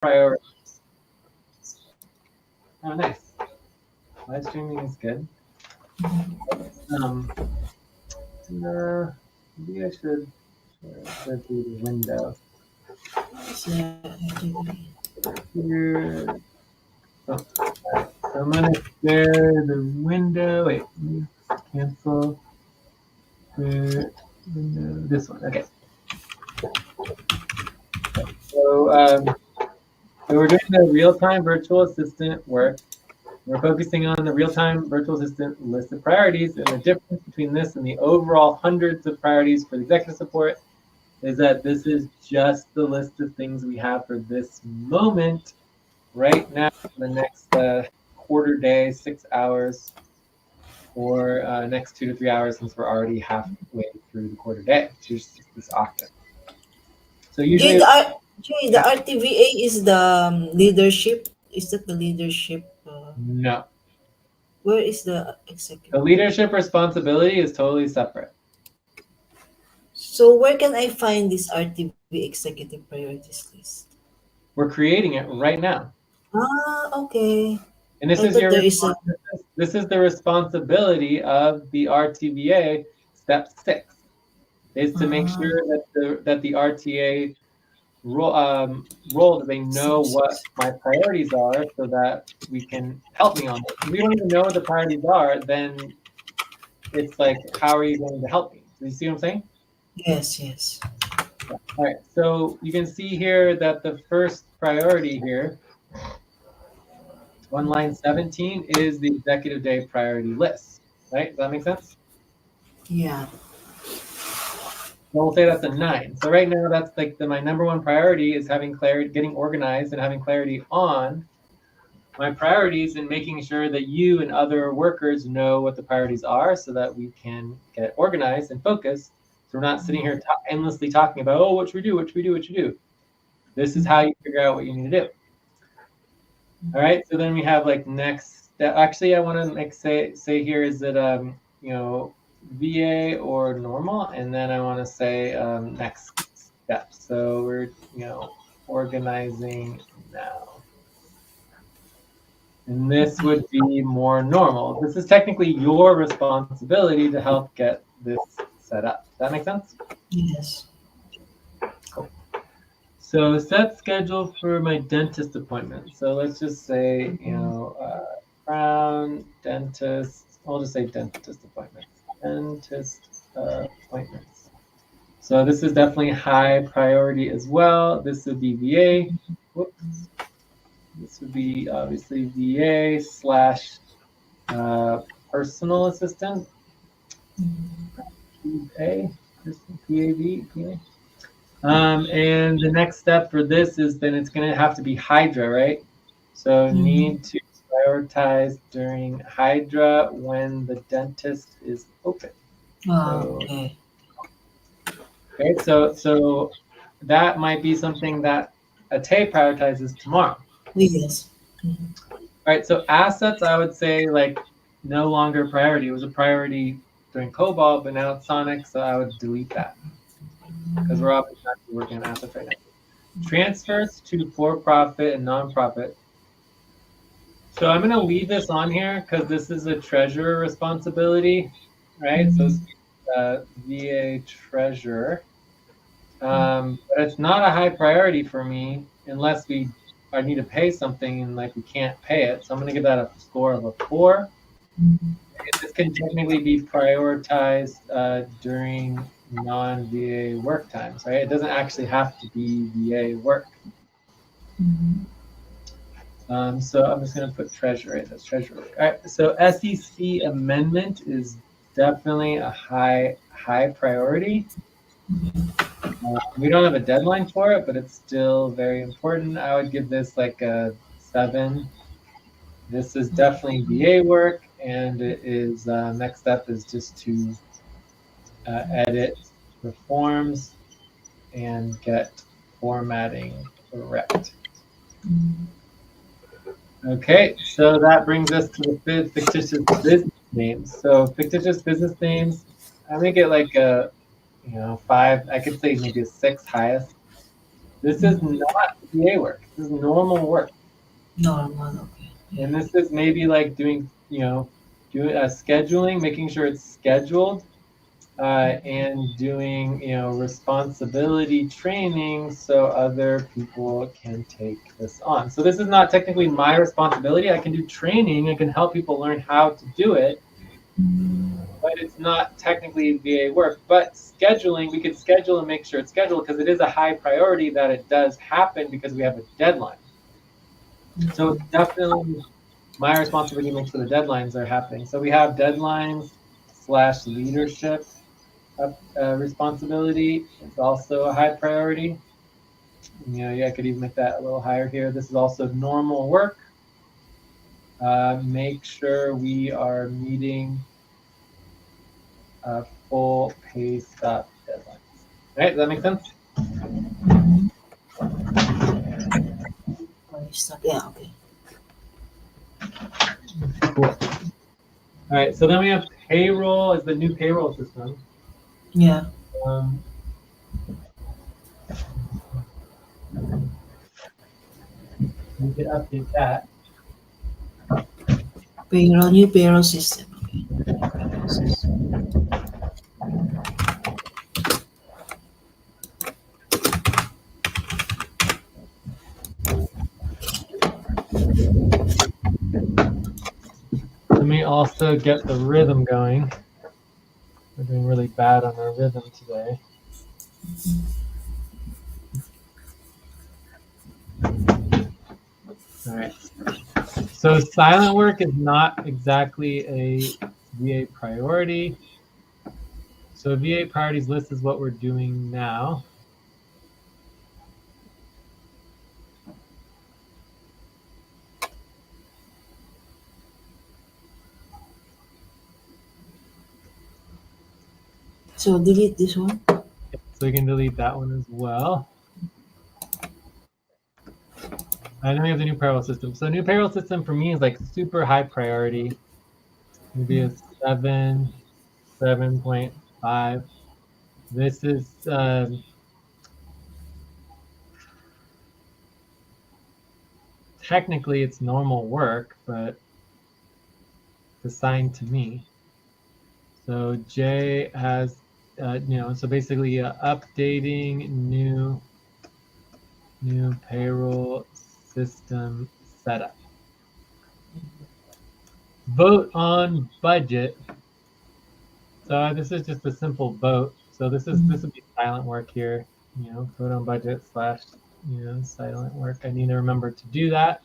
priorities. Oh, nice. Live streaming is good. Um, maybe I should go to the window. Here. Oh, right. So I'm gonna share the window. Wait, cancel the window. This one. Okay. So we're doing the real-time virtual assistant work. We're focusing on the real-time virtual assistant list of priorities, and the difference between this and the overall hundreds of priorities for the executive support is that this is just the list of things we have for this moment, right now, for the next quarter day, 6 hours, or next 2 to 3 hours, since we're already halfway through the quarter day, which is just this octave. So usually, The RTVA is the leadership. Is that the leadership? no. Where is the executive? The leadership responsibility is totally separate. So where can I find this RTVA executive priorities list? We're creating it right now. Okay. And this I is thought your there is a. this is the responsibility of the RTVA. Step 6 is to make Ah, sure that the RTA role that they know what my priorities are, so that we can help me on it. If we don't even know what the priorities are, then it's like, how are you going to help me? Do you see what I'm saying? yes, yes. Yeah. All right. So you can see here that the first priority here on line 17 is the executive day priority list, right? Does that make sense? Yeah. Well, we'll say that's a 9. So right now, that's like my number one priority is having clarity, getting organized, and having clarity on my priorities, and making sure that you and other workers know what the priorities are, so that we can get organized and focused. So we're not sitting here endlessly talking about, oh, what should we do? What should we do? What should we do? This is how you figure out what you need to do. All right. So then we have like next step. Actually, I want to say here is that VA or normal, and then I want to say next step. So we're organizing now, and this would be more normal. This is technically your responsibility to help get this set up. Does that make sense? Yes. Cool. So set schedule for my dentist appointment. So let's just say crown dentist. I'll just say dentist appointments. Dentist appointments. So this is definitely high priority as well. This would be VA. Whoops. This would be obviously VA slash personal assistant. PA, PAV. And the next step for this is then it's going to have to be Hydra, right? So need to prioritize during Hydra when the dentist is open. Okay. Okay, so that might be something that Ate prioritizes tomorrow. Yes. All right, so assets, I would say like no longer priority. It was a priority during COBOL, but now it's Sonic, so I would delete that because we're obviously not working on assets right now. Transfers to for-profit and non-profit. So I'm going to leave this on here because this is a treasurer responsibility, right? So it's VA treasurer. But it's not a high priority for me unless I need to pay something and like we can't pay it. So I'm going to give that a score of a 4. This can technically be prioritized during non-VA work times, right? It doesn't actually have to be VA work. So I'm just going to put treasurer, right? That's treasurer work. All right. So SEC amendment is definitely a high priority. We don't have a deadline for it, but it's still very important. I would give this like a 7. This is definitely VA work, and it is next step is just to edit the forms and get formatting correct. Okay, so that brings us to the fictitious business names. So fictitious business names, I make it like a 5. I could say maybe a 6 highest. This is not VA work. This is normal work. Normal, okay. Yeah. And this is maybe like doing, doing scheduling, making sure it's scheduled, and doing, responsibility training so other people can take this on. So this is not technically my responsibility. I can do training. I can help people learn how to do it, but it's not technically VA work. But scheduling, we could schedule and make sure it's scheduled because it is a high priority that it does happen because we have a deadline. So it's definitely my responsibility to make sure the deadlines are happening. So we have deadlines slash leadership responsibility. It's also a high priority. Yeah, I could even make that a little higher here. This is also normal work. Make sure we are meeting full pay stop deadlines. All right, does that make sense? Or it's not, yeah, okay. Cool. All right, so then we have payroll as the new payroll system. Yeah. Um, we could update that. Payroll, new payroll system. Okay. New payroll system. Let me also get the rhythm going. We're doing really bad on our rhythm today. All right. So silent work is not exactly a VA priority. So VA priorities list is what we're doing now. So delete this one. So we can delete that one as well. And then we have the new payroll system. So new payroll system for me is like super high priority. Maybe a 7, 7.5. This is technically it's normal work, but it's assigned to me. So J has, so basically updating new payroll system setup. Vote on budget. So this is just a simple vote. So this would be silent work here. Vote on budget slash silent work. I need to remember to do that.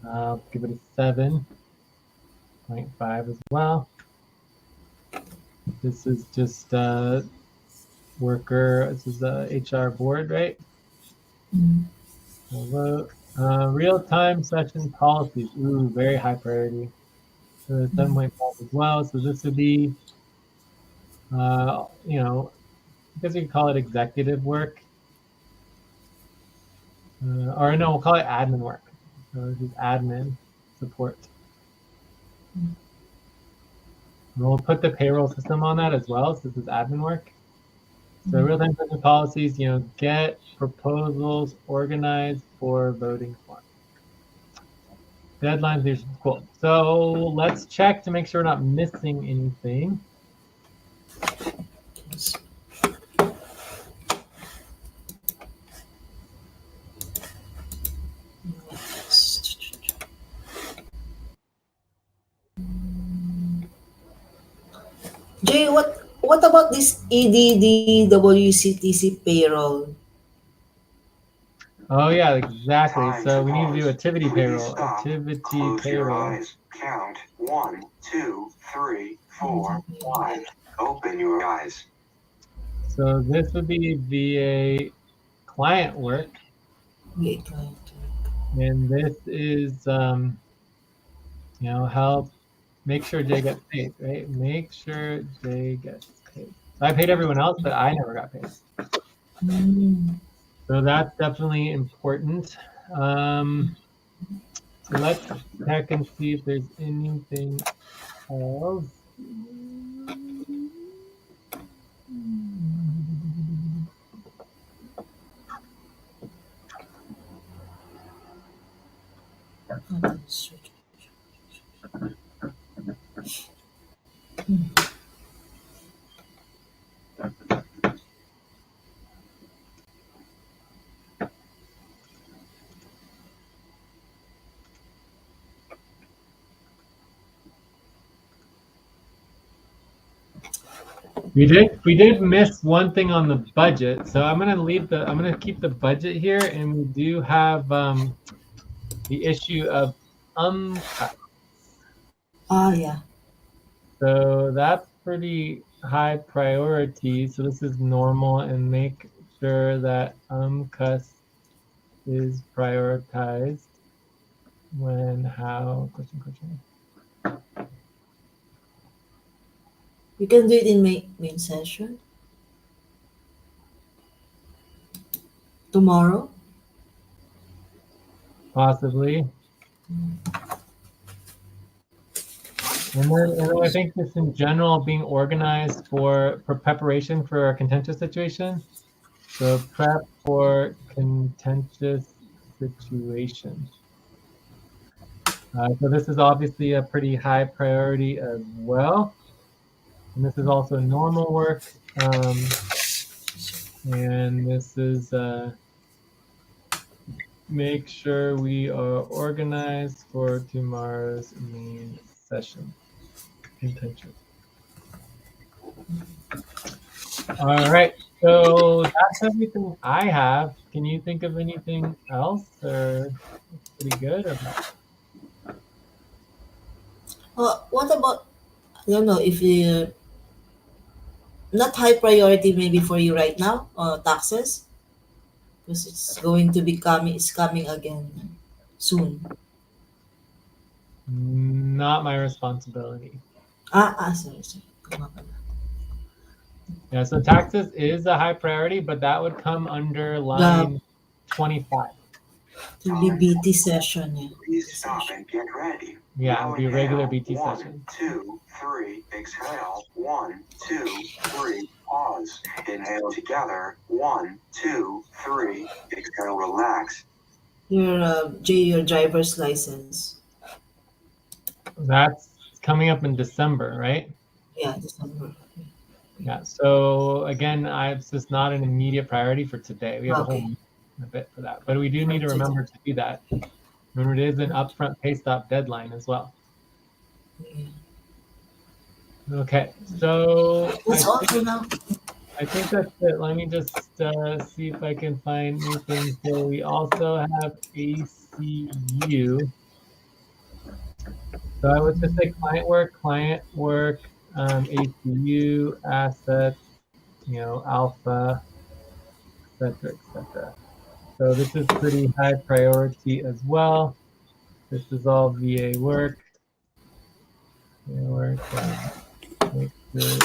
I'll give it a 7.5 as well. This is just worker. This is the HR board, right? Vote. Real-time session policies. Ooh, very high priority. So 7.5 as well. So this would be, I guess you could call it executive work. Or no, we'll call it admin work. So this is admin support. And we'll put the payroll system on that as well. So this is admin work. So real-time session policies, get proposals organized for voting form. Deadlines, these cool. So let's check to make sure we're not missing anything. Jay, what about this EDDWCTC payroll? Oh yeah, exactly. Time So to we need to do pause. activity Please payroll. stop. Activity Close your payroll. eyes. Count 1, 2, 3, 4, 5. Open your eyes. So this would be VA client work, VA client. and this is help make sure Jay gets paid, right? Make sure Jay gets paid. So I paid everyone else, but I never got paid. So that's definitely important. So let's check and see if there's anything else. We did miss one thing on the budget, so I'm gonna keep the budget here, and we do have the issue of cut. Ah, yeah. So that's pretty high priority. So this is normal, and make sure that cuss is prioritized when how question. We can do it in main session tomorrow. Possibly. And then I think just in general being organized for preparation for a contentious situation. So prep for contentious situation. So this is obviously a pretty high priority as well. And this is also normal work. And this is make sure we are organized for tomorrow's main session. Contentious. All right. So that's everything I have. Can you think of anything else, or pretty good? Or What about, I don't know if you, not high priority maybe for you right now, taxes, because it's coming again soon. not my responsibility. Sorry. Tama pala. Yeah. So taxes is a high priority, but that would come under The line 25. to be BT session, yeah. Please BT stop session. and get ready. Yeah, Now it'd be a regular inhale. BT 1, session. 2, 3. Exhale. 1, 2, 3. Pause. Inhale together. 1, 2, 3. Exhale. Relax. Your driver's license. That's coming up in December, right? Yeah, December. Yeah. So again, it's just not an immediate priority for today. We have a whole Okay. bit for that, but we do For need to today. remember to do that. Remember, it is an upfront pay stop deadline as well. Yeah. Okay, so That's all for now. I think that's it. Let me just see if I can find anything. So we also have ACU. So I would just say client work, ACU, assets, alpha, etc. So this is pretty high priority as well. This is all VA work. Make sure.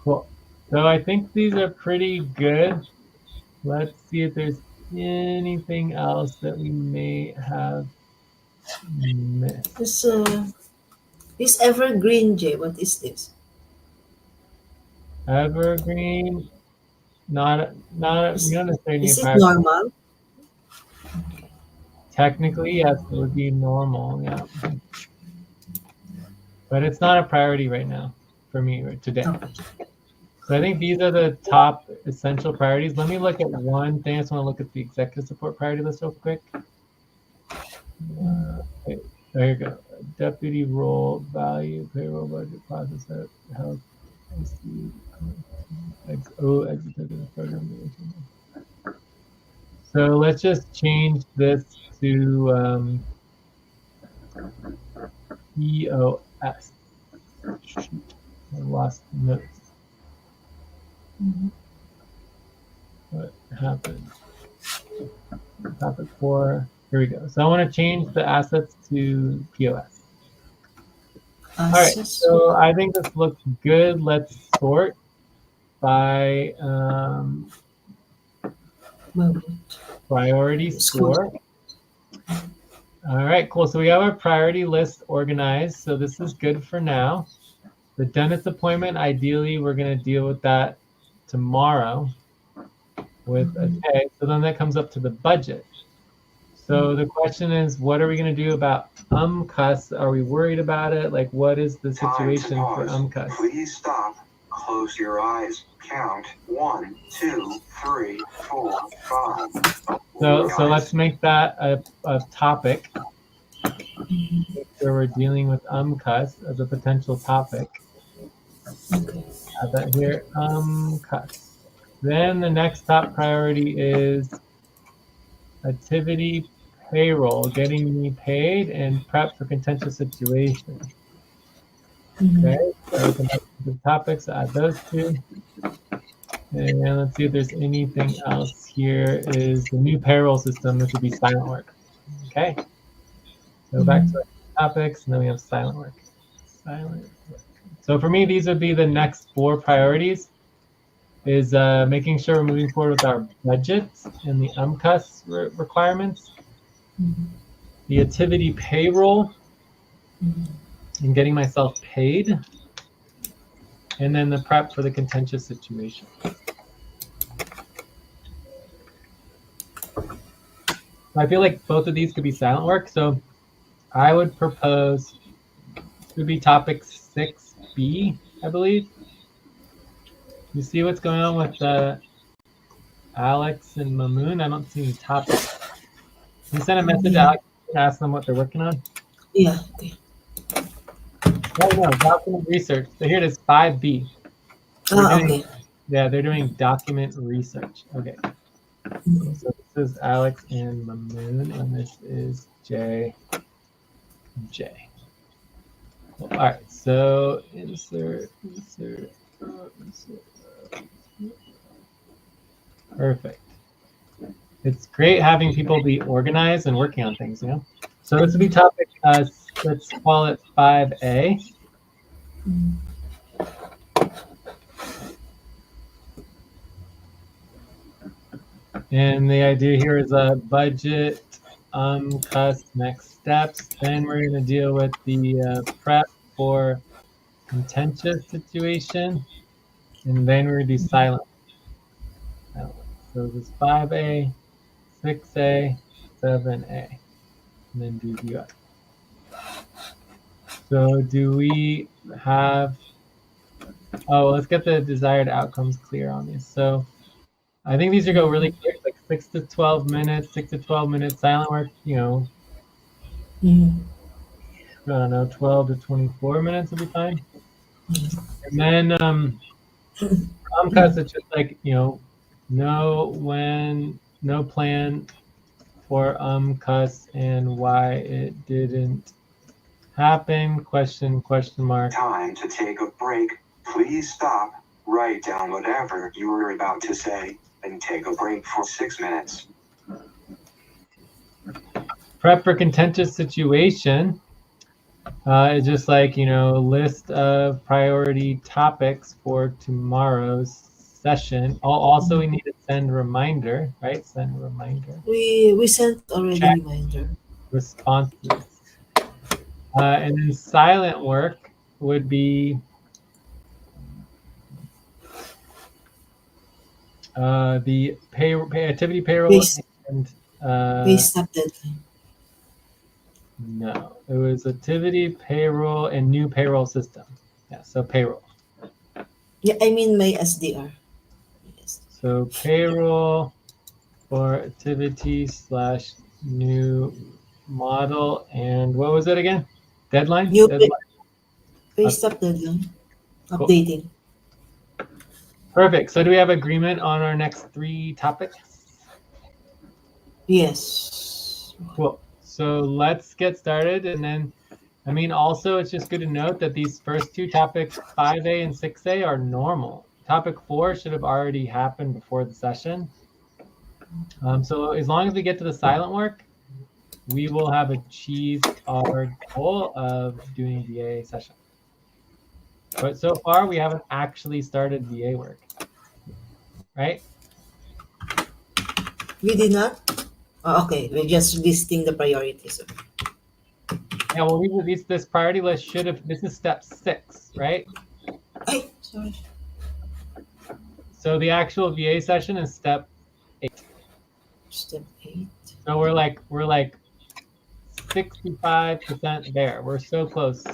Cool. So I think these are pretty good. Let's see if there's anything else that we may have missed. This evergreen J. What is this? Evergreen, we don't necessarily need Is a it priority. normal? Technically, yes, it would be normal, yeah. But it's not a priority right now for me today. Okay. So I think these are the top essential priorities. Let me look at one thing. I just want to look at the executive support priority list real quick. Okay, there you go. Deputy role, value, payroll, budget, process, health, executive program. So let's just change this to EOS. Shoot, I lost notes. What happened? Topic 4. Here we go. So I want to change the assets to POS. All right. So I think this looks good. Let's sort by priority score. All right, cool. So we have our priority list organized. So this is good for now. The dentist appointment, ideally, we're going to deal with that tomorrow with a day. So then that comes up to the budget. So the question is, what are we going to do about UMCUS? Are we worried about it? Like, what is the situation for UMCUS? Please stop. Close your eyes. Count 1, 2, 3, 4, 5. So let's make that a topic. So we're dealing with cuss as a potential topic. Okay. Have that here, cuss. Then the next top priority is activity payroll, getting me paid, and prep for contentious situation. Okay, so contentious topics, add those two. And let's see if there's anything else here. Is the new payroll system, which would be silent work. Okay, so back to our topics, and then we have silent work. Silent work. So for me, these would be the next 4 priorities. Is making sure we're moving forward with our budgets and the UMCUS requirements, the activity payroll, and getting myself paid, and then the prep for the contentious situation. I feel like both of these could be silent work, so I would propose it would be topic 6B, I believe. You see what's going on with Alex and Mamoon? I don't see any topics. You send a message out and ask them what they're working on? Yeah. Okay. Oh no, document research. So here it is, 5B. Okay. Yeah, they're doing document research. Okay. So this is Alex and Mamoon, and this is J. Cool. All right, so insert. Perfect. It's great having people be organized and working on things, you know? So this would be topic, let's call it 5A. And the idea here is a budget, cuss, next steps. Then we're going to deal with the prep for contentious situation. And then we're going to do silent. So this is 5A, 6A, 7A. And then do UI. So do we have, let's get the desired outcomes clear on these. So I think these are go really quick, like 6 to 12 minutes, 6 to 12 minutes silent work, you know, I don't know, 12 to 24 minutes will be fine. And then it's just like, you know when, no plan for cuss and why it didn't happen, question mark. Time to take a break. Please stop, write down whatever you were about to say, and take a break for 6 minutes. Prep for contentious situation is just like, you know, list of priority topics for tomorrow's session. Also, we need to send reminder, right? Send a reminder. We sent already Check reminder. responses. And then silent work would be the activity payroll Based and up deadline. no, it was activity payroll and new payroll system. Yeah, so payroll. Yeah, I mean my SDR. Yes. So payroll for activity / new model, and what was it again? Deadline? New Deadline. based up deadline. Cool. Updating. Perfect. So do we have agreement on our next 3 topics? Yes. Cool. So let's get started. And then, I mean, also it's just good to note that these first 2 topics, 5A and 6A, are normal. Topic 4 should have already happened before the session. So as long as we get to the silent work, we will have achieved our goal of doing VA session. But so far, we haven't actually started VA work, right? We did not? Oh, okay, we're just listing the priorities. Yeah, well, this priority list should have, this is step 6, right? Ay, sorry. So the actual VA session is step 8. Step 8. So we're like 65% there. We're so close.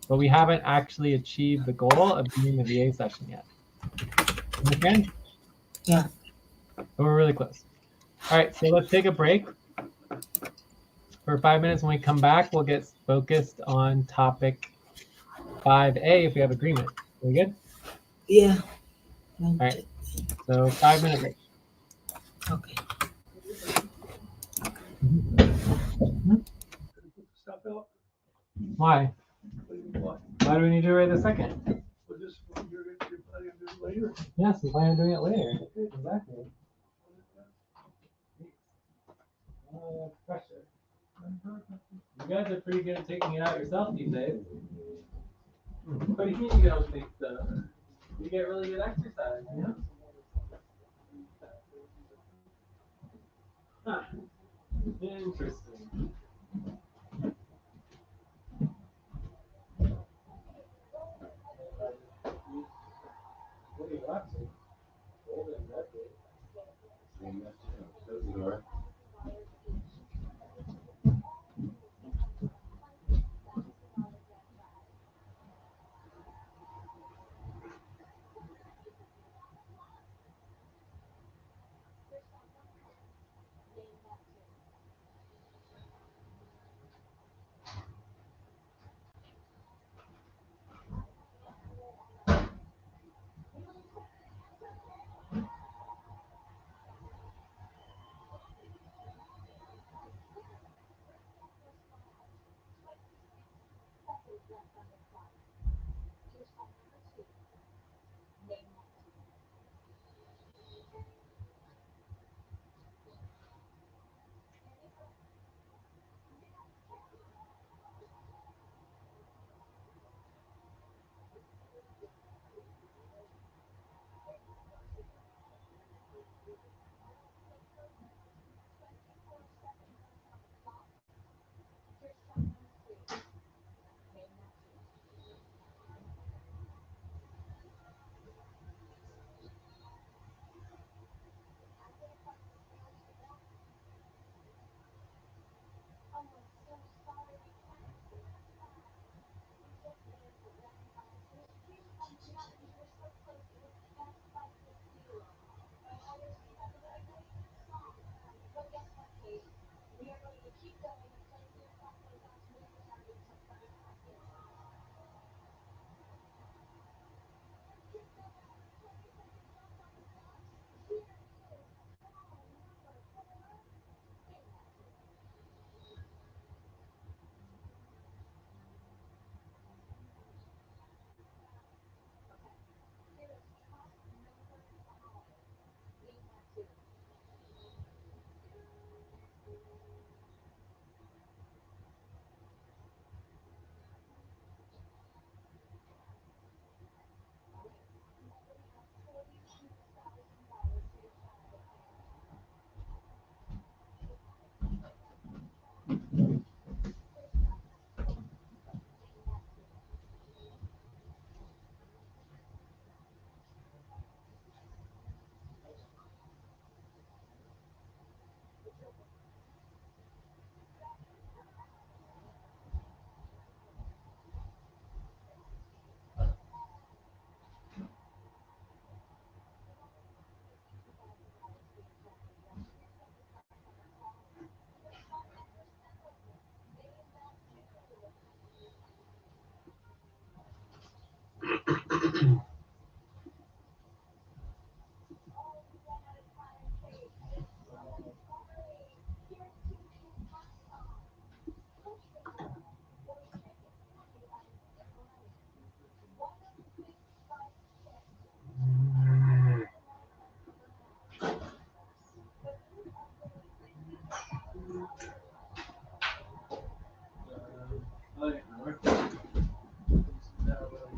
but we haven't actually achieved the goal of doing the VA session yet. Understand? Yeah. But we're really close. All right, so let's take a break for 5 minutes. When we come back, we'll get focused on topic 5A if we have agreement. Are we good? Yeah. All right, so 5-minute break. Okay. Why? Why do we need to do it right this second? Yes, we plan on doing it later. Exactly. Pressure. You guys are pretty good at taking it out yourself these days. What do you mean you don't think so? You get really good exercise, you know? Huh. Interesting. What are you watching? Golden Record.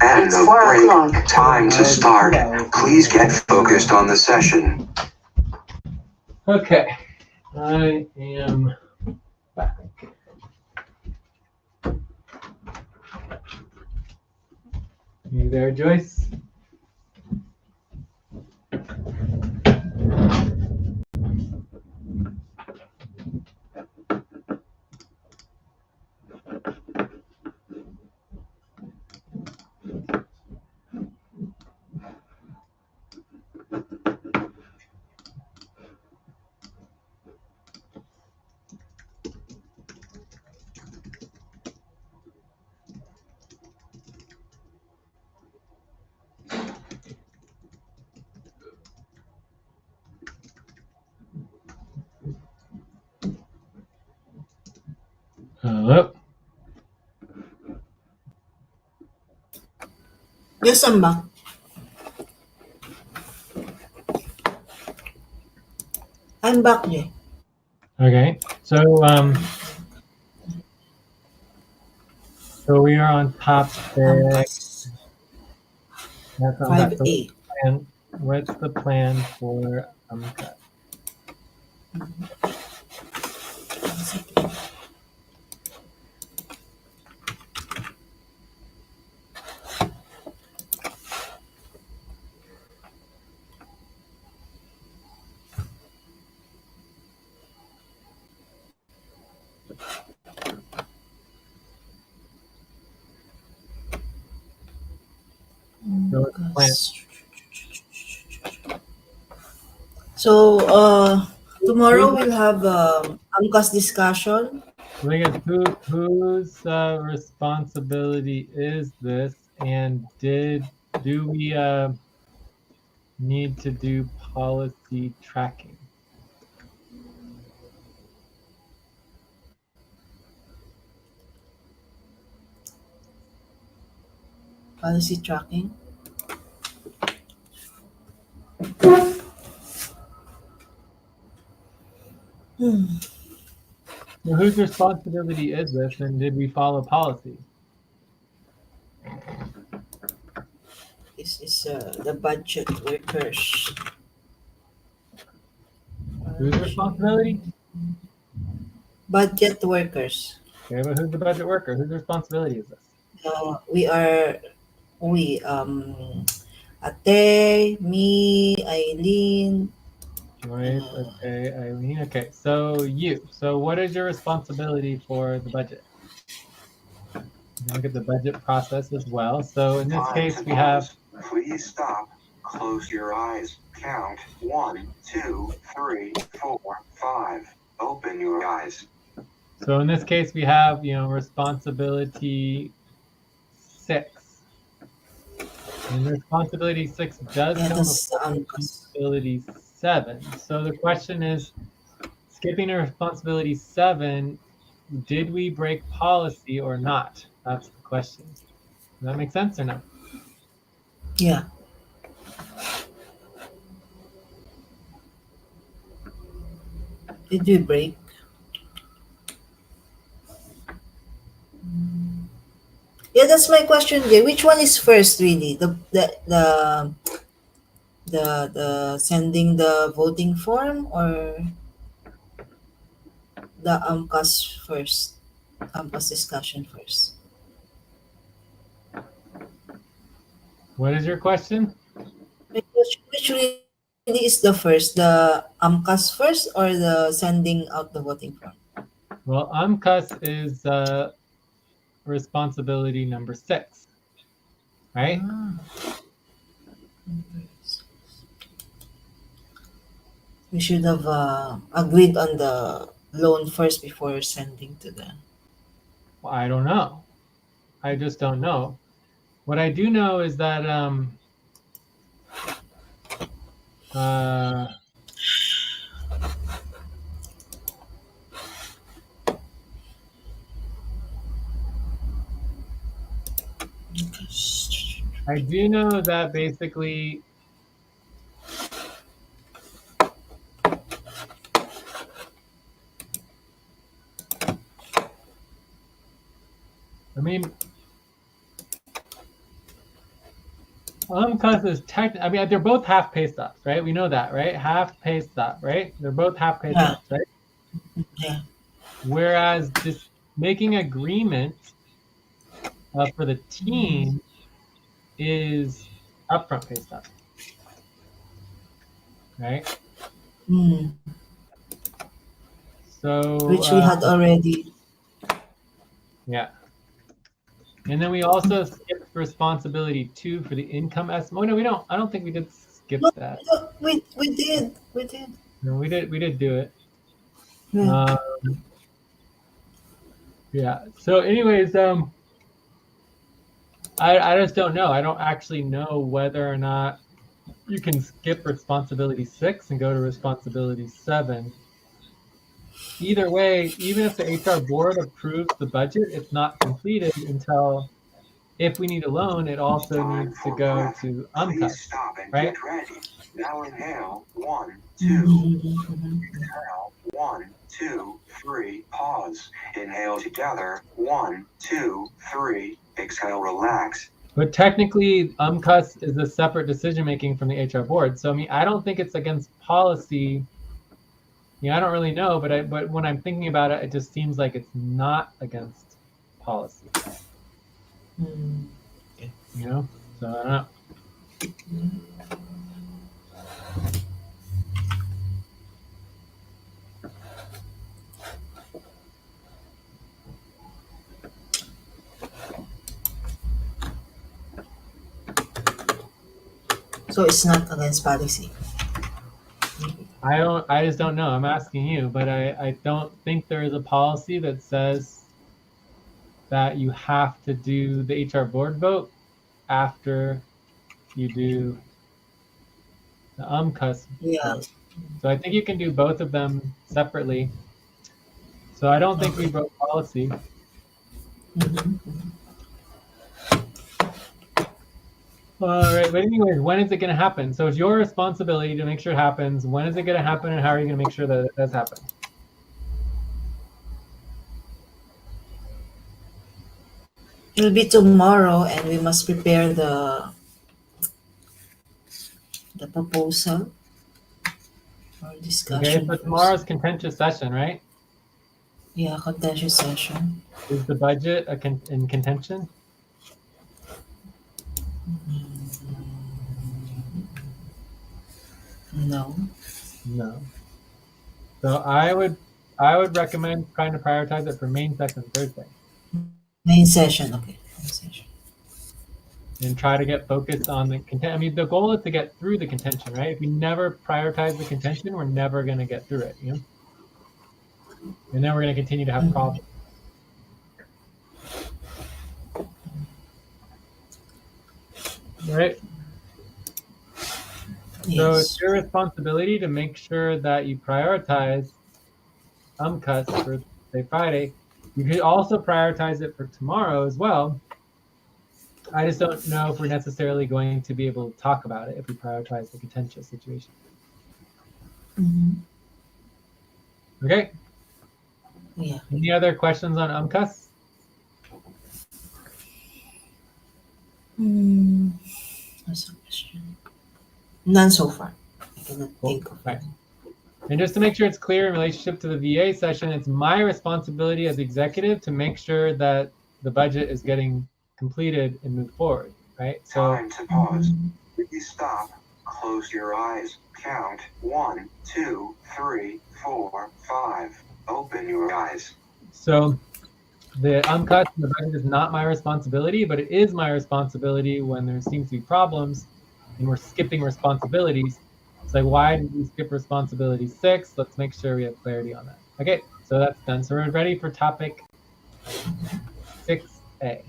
At the break, time to start. Please get focused on the session. Okay, I am back. You there, Joyce? Hello. Yes, I'm back. I'm back, Jay. Okay. So we are on topic. AMCAS That's on top. So 5A. what's the plan for cut? So what's the plan? AMCAS. So, tomorrow Who's, we'll have AMCAS discussion. I guess whose responsibility is this? And do we need to do policy tracking? Policy tracking. Hmm. So whose responsibility is this, and did we follow policy? This is the budget workers. Whose responsibility? Budget workers. Okay, but who's the budget worker? Whose responsibility is this? We are we Ate, me, Eileen. Joyce, okay, Eileen. Okay, so you. So what is your responsibility for the budget? Look at the budget process as well. So in this Time case, to we have. pause. Please stop. Close your eyes. Count 1, 2, 3, 4, 5. Open your eyes. So in this case, we have responsibility 6. And responsibility 6 does Yeah, come that's the before AMCAS. responsibility 7. So the question is, skipping to responsibility 7, did we break policy or not? That's the question. Does that make sense or no? Yeah. Did we break? Yeah, that's my question, Jay. Which one is first, really? The sending the voting form or the AMCAS first? AMCAS discussion first. What is your question? Which really is the first? The AMCAS first or the sending out the voting form? Well, UMCUS is responsibility number 6, right? Ah. We should have agreed on the loan first before sending to the. Well, I don't know. I just don't know. What I do know is that uh, I do know that basically I mean UMCUS is I mean they're both half pay stubs, right? We know that, right? Half pay stub, right? They're both half pay Yeah. stubs, right? Yeah. Whereas just making agreement for the team is upfront pay stub, right? Mm. So Which we had already. yeah. And then we also skipped responsibility 2 for the income estimate. Oh no, we don't. I don't think we did skip No, that. no, we did. We did. No, we did do it. Yeah. Yeah. So anyways, I just don't know. I don't actually know whether or not you can skip responsibility 6 and go to responsibility 7. either way, even if the HR board approves the budget, it's not completed until, if we need a loan, it also Time needs to for go breath. to Please UMCUS, stop and right? get ready. Now inhale. 1, 2. Mhm. Exhale. 1, 2, 3. Pause. Inhale together. 1, 2, 3. Exhale. Relax. But technically, UMCUS is a separate decision making from the HR board. So I mean, I don't think it's against policy. I don't really know, but when I'm thinking about it, it just seems like it's not against policy. Mm. So I don't know. So it's not against policy. I just don't know. I'm asking you, but I don't think there is a policy that says that you have to do the HR board vote after you do the UMCUS Yeah. vote. So I think you can do both of them separately. So I don't think we Okay. broke policy. Mhm. All right, but anyways, when is it going to happen? So it's your responsibility to make sure it happens. When is it going to happen, and how are you going to make sure that it does happen? It'll be tomorrow, and we must prepare the proposal or Okay, discussion so first. tomorrow's contentious session, right? Yeah, contentious session. Is the budget in contention? No. No. So I would recommend trying to prioritize it for main session Thursday Main session. Okay. Main session. and try to get focused on the content. I mean, the goal is to get through the contention, right? If we never prioritize the contention, we're never going to get through it, and then we're going to continue to have problems. Right? So it's Yes. your responsibility to make sure that you prioritize UMCUS for, say, Friday. You could also prioritize it for tomorrow as well. I just don't know if we're necessarily going to be able to talk about it if we prioritize the contentious situation. Mhm. Okay? Yeah. Any other questions on UMCUS? Hmm. That's a question. None so far. I cannot Cool. think of Right. any. And just to make sure it's clear in relationship to the VA session, it's my responsibility as executive to make sure that the budget is getting completed and move forward, right? So Time to pause. Please stop. Close your eyes. Count 1, 2, 3, 4, 5. Open your eyes. So the UMCUS and the budget is not my responsibility, but it is my responsibility when there seems to be problems and we're skipping responsibilities. It's like, why did we skip responsibility 6? Let's make sure we have clarity on that. Okay, so that's done. So we're ready for topic 6A.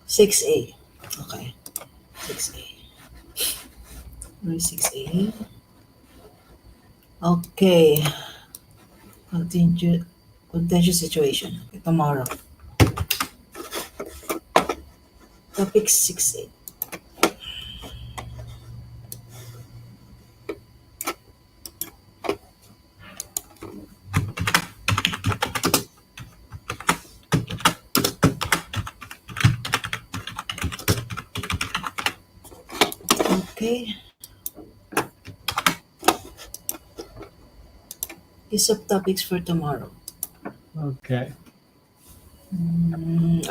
6A. Okay. 6A. Where's 6A? Okay. Contentious situation. Okay, tomorrow. Topic 6A. Okay. List of topics for tomorrow. Okay.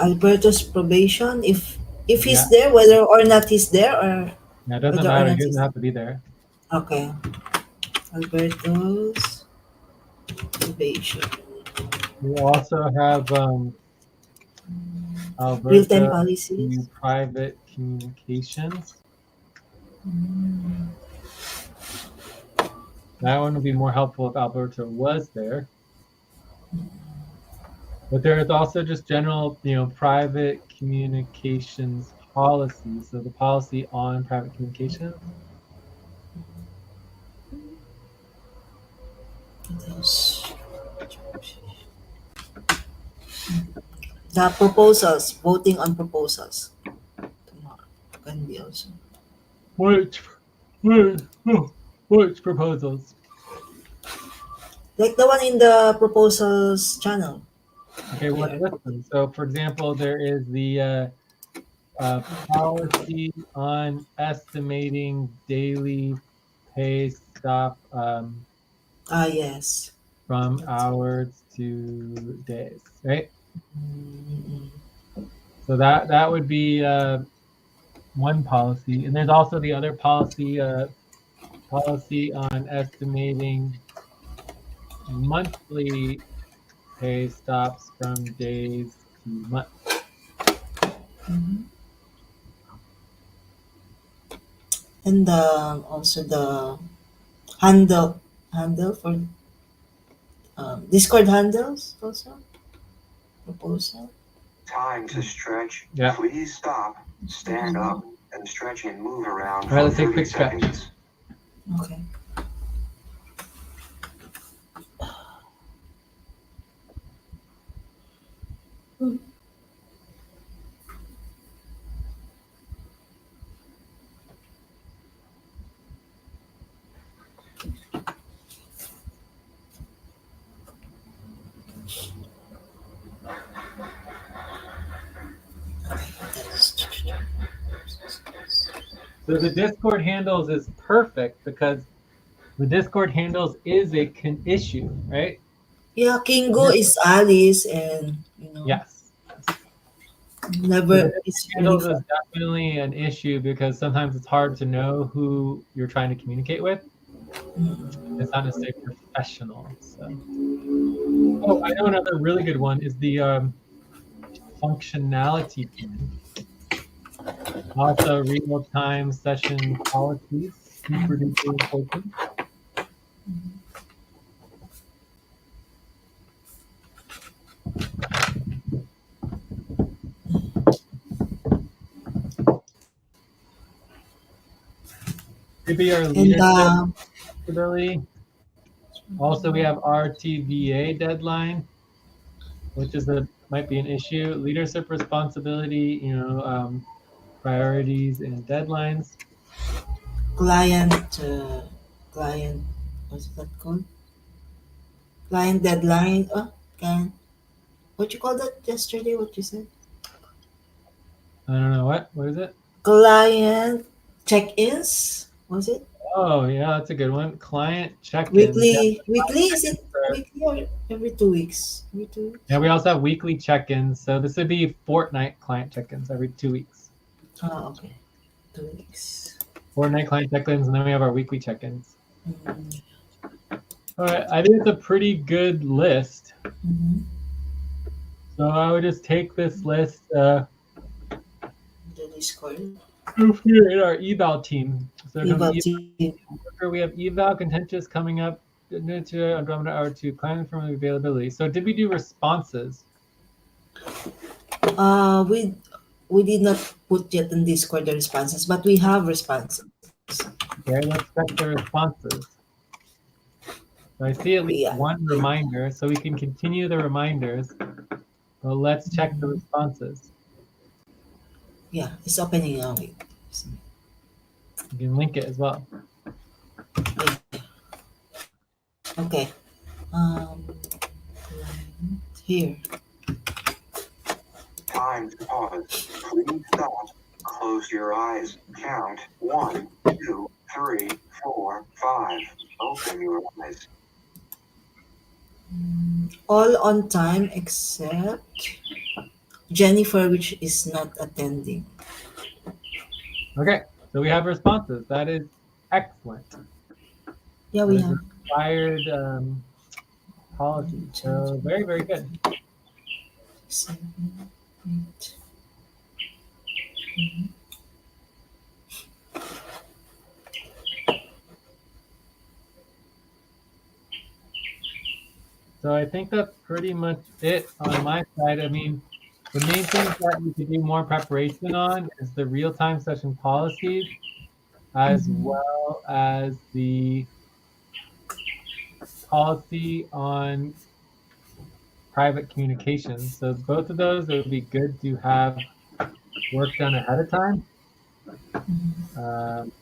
Alberto's probation. If Yeah. he's there, whether or not he's there, or Yeah, it doesn't whether or matter. not He doesn't he's have to be there. okay. Alberto's probation. We also have Real-time Alberta policies. private communications. Mm, That one would be more helpful if Alberta was there. But there is also just general, private communications policy. So the policy on private communications. The proposals, voting on proposals. Tomorrow can be also. Which, which, which proposals? Like the one in the proposals channel. Okay, what Here. listen? So, for example, there is the policy on estimating daily pay stop Ah, yes. from That's it. hours to days, right? Mm-mm. So that would be one policy, and there's also the other policy on estimating monthly pay stops from days to months. Mhm. And also the handle for Discord handles also proposal. Time to stretch. Yeah. Please stop, stand up, and stretch and move around All right, for let's take a 30 quick stretch. seconds. Okay. So the Discord handles is perfect because the Discord handles is a issue, right? Yeah, Kingo is Alice, and Yes. So the never. Discord It's really handles fun. is definitely an issue because sometimes it's hard to know who you're trying to communicate with. Mm. It's not necessarily professional. So, oh, I know another really good one is the functionality pane. Also, real-time session policies, super duper important. Maybe our And leadership ability. Also, we have RTVA deadline, which is might be an issue. Leadership responsibility, priorities and deadlines. client, client, what's that called? Client deadline. Oh, can what you call that yesterday? What you said? I don't know what. What is it? Client check-ins. Was it Oh, yeah, that's a good one. Client check-ins. Yeah, weekly? Weekly is it check-ins are- weekly or every 2 weeks? Every 2 weeks. yeah, we also have weekly check-ins. So this would be fortnight client check-ins every 2 weeks. Ah, okay, 2 weeks. Fortnight client check-ins, and then we have our weekly check-ins. Mm-hmm. All right, I think it's a pretty good list. Mm-hmm. So I would just take this list, The Discord. in our eval team. So it comes Eval eval. team. We have eval contentious coming up. To Andromeda hour 2, client from availability. So did we do responses? We did not put yet in Discord the responses, but we have responses. Okay, let's check the responses. So I see at least Yeah, one reminder, so we can continue the reminders. But let's check the responses. yeah, it's opening now. Wait. You can link it as well. Okay. Um, here. Time to pause. Please stop. Close your eyes. Count 1, 2, 3, 4, 5. Open your eyes. All on time except Jennifer, which is not attending. Okay, so we have responses. That is excellent. Yeah, That we is have. required policy. So very, very good. 7, 8. Mhm. So I think that's pretty much it on my side. I mean, the main things that we could do more preparation on is the real-time session policies, as Mhm. well as the policy on private communications. So both of those, it would be good to have work done ahead of time. Um,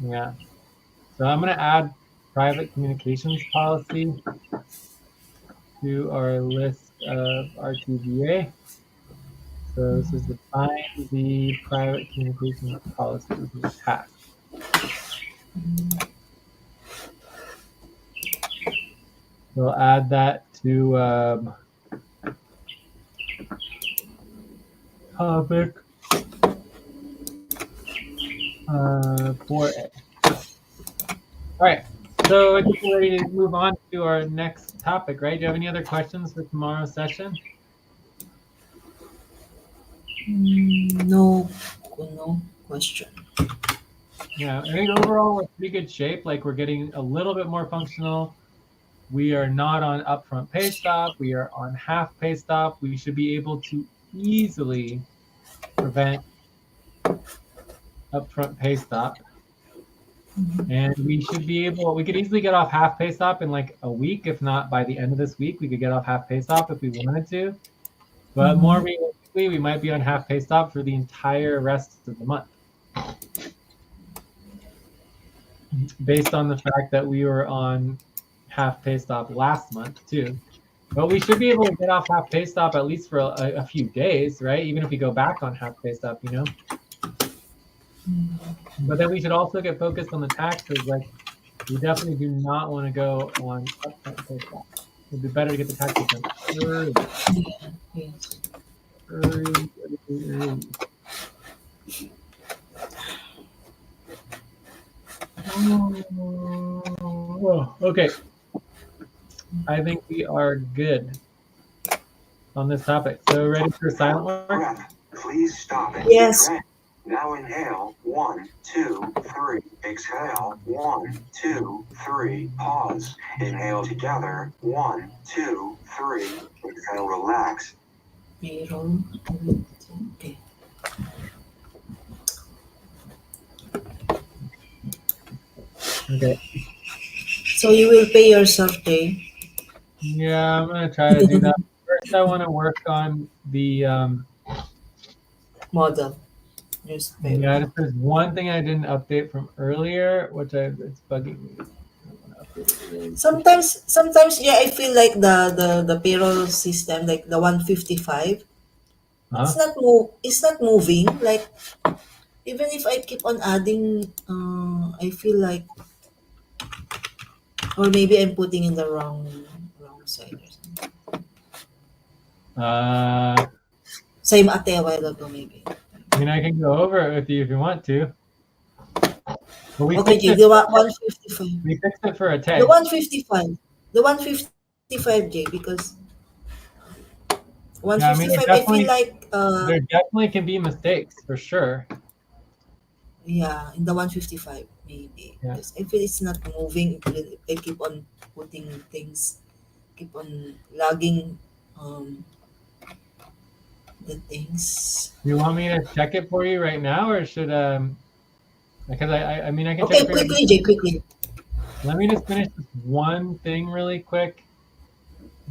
yeah. So I'm going to add private communications policy to our list of RTVA. So this is define the private communications policy. This is a task. We'll add that to topic 4A. All right. So I think we're ready to move on to our next topic, right? Do you have any other questions for tomorrow's session? No, no question. Yeah, I think overall we're in pretty good shape. Like we're getting a little bit more functional. We are not on upfront pay stop. We are on half pay stop. We should be able to easily prevent upfront pay stop. And we should be able, we could easily get off half pay stop in like a week. If not by the end of this week, we could get off half pay stop if we wanted to. But more realistically, we might be on half pay stop for the entire rest of the month. Based on the fact that we were on half pay stop last month too. But we should be able to get off half pay stop at least for a few days, right? Even if we go back on half pay stop, you know? But then we should also get focused on the taxes. Like, we definitely do not want to go on upfront pay stop. It'd be better to get the taxes done early. Yeah, yes. Early. Oh, okay. I think we are good on this topic. So ready for silent work? Breath. Please stop and Yes. breath. Now inhale. 1, 2, 3. Exhale. 1, 2, 3. Pause. Inhale together. 1, 2, 3. Exhale. Relax. Payroll. Okay. Okay. So you will pay yourself, Jay? Yeah, I'm gonna try to do that. First, I want to work on the Model. Just payroll. yeah. There's one thing I didn't update from earlier, which it's bugging me. I want to update it really Sometimes, yeah, I feel like the payroll system, like the 155, Huh? it's not moving. Like even if I keep on adding, I feel like, or maybe I'm putting in the wrong side or something. Same ate a while ago, maybe. I mean, I can go over it with you if you want to. But we Okay, fixed Jay, it. the 155. We fixed it for a The tag. 155. The 155, Jay, because Yeah, I mean, 155, I feel like, there definitely can be mistakes for sure. yeah, in the 155, maybe. Yeah. Because I feel it's not moving. I keep on putting things, keep on logging the things. You want me to check it for you right now, or should because I mean I can check Okay, it for you. quickly, Jay, quickly. Let me just finish this one thing really quick,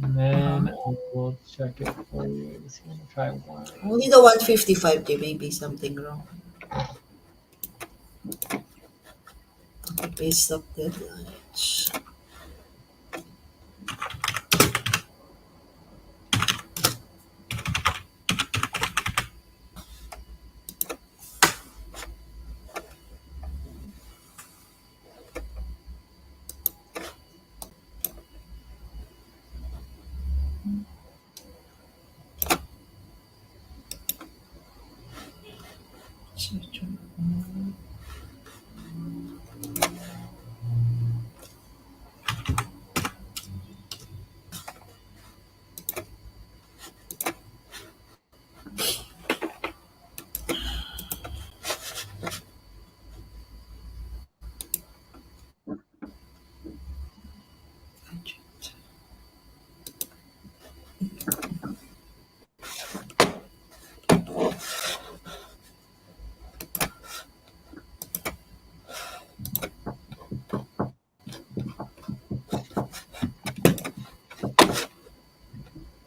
and then I will check it for you. Just gonna try one. Only the 155, Jay, maybe something wrong. Okay, paste up deadlines.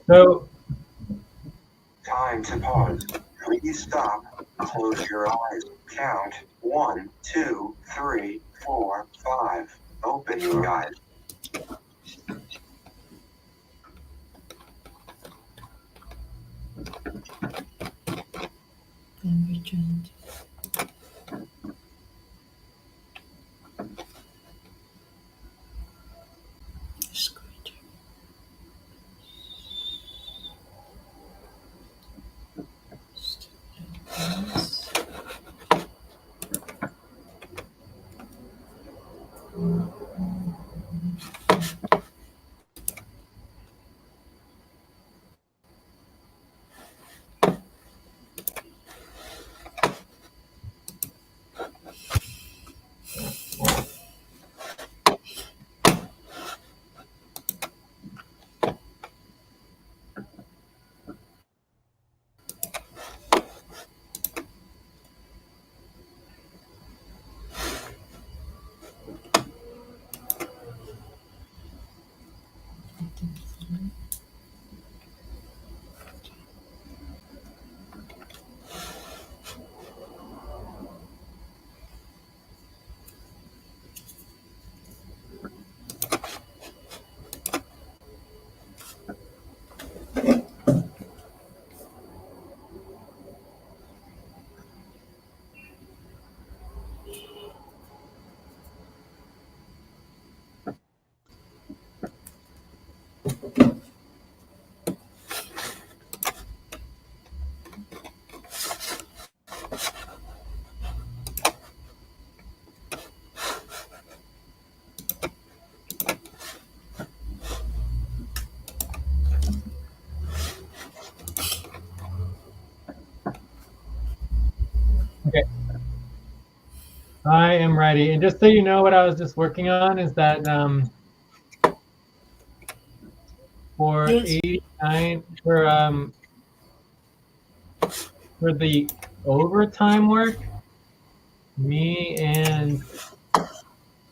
So Time to pause. Please stop. Close your eyes. Count 1, 2, 3, 4, 5. Open your eyes. November 20. okay, I am ready. And just so you know, what I was just working on is that for Yes. 89 for the overtime work, me and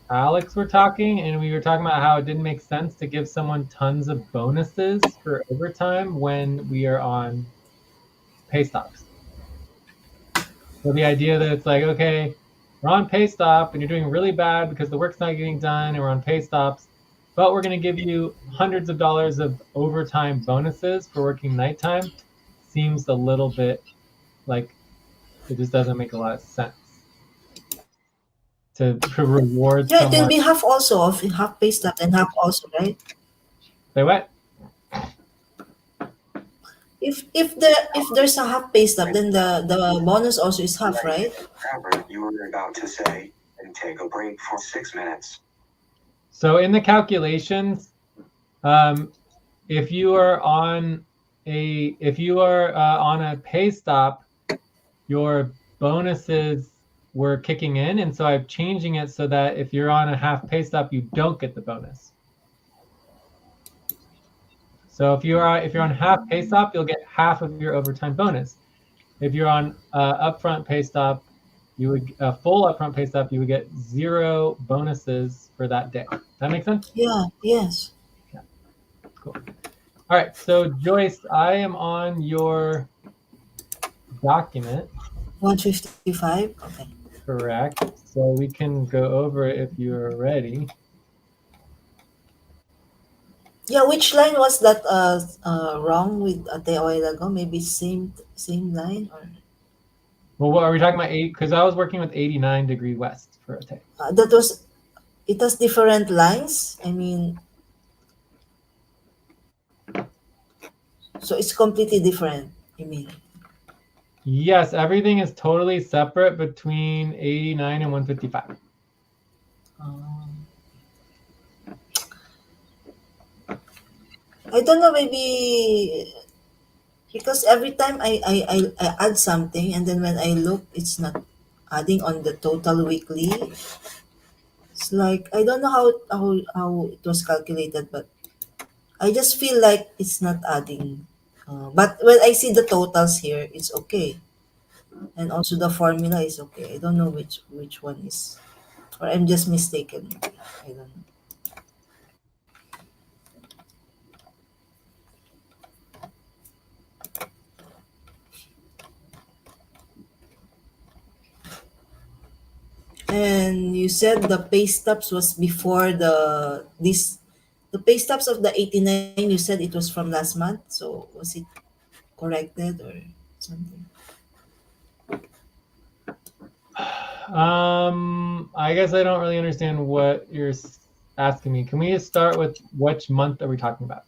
Alex were talking, and we were talking about how it didn't make sense to give someone tons of bonuses for overtime when we are on pay stops. So the idea that it's like, okay, we're on pay stop and you're doing really bad because the work's not getting done and we're on pay stops, but we're going to give you hundreds of dollars of overtime bonuses for working nighttime seems a little bit like it just doesn't make a lot of sense to reward Yeah, it will someone. be half also of half pay stub and half also, right? Say what? If there's a half pay stub, then the bonus also is half, Write right? whatever you were about to say and take a break for 6 minutes. So in the calculations, um, if you are on a pay stop, your bonuses were kicking in, and so I'm changing it so that if you're on a half pay stop, you don't get the bonus. So if you're on half pay stop, you'll get half of your overtime bonus. If you're on upfront pay stop, you would a full upfront pay stop, you would get zero bonuses for that day. Does that make sense? Yeah, yes. Yeah, cool. All right, so Joyce, I am on your document, 155. Okay. correct? So we can go over it if you're ready. Yeah, which line was that wrong with a while ago? Maybe same line or Well, what are we talking about? Because I was working with 89° west for a day. that was it has different lines. I mean, so it's completely different. I mean, Yes, everything is totally separate between 89 and 155. um, I don't know. Maybe because every time I add something and then when I look, it's not adding on the total weekly. It's like I don't know how it was calculated, but I just feel like it's not adding. But when I see the totals here, it's okay, and also the formula is okay. I don't know which one is, or I'm just mistaken. Maybe. I don't know. And you said the pay stubs was before the pay stubs of the 89, you said it was from last month. So was it corrected or something? I guess I don't really understand what you're asking me. Can we just start with which month are we talking about?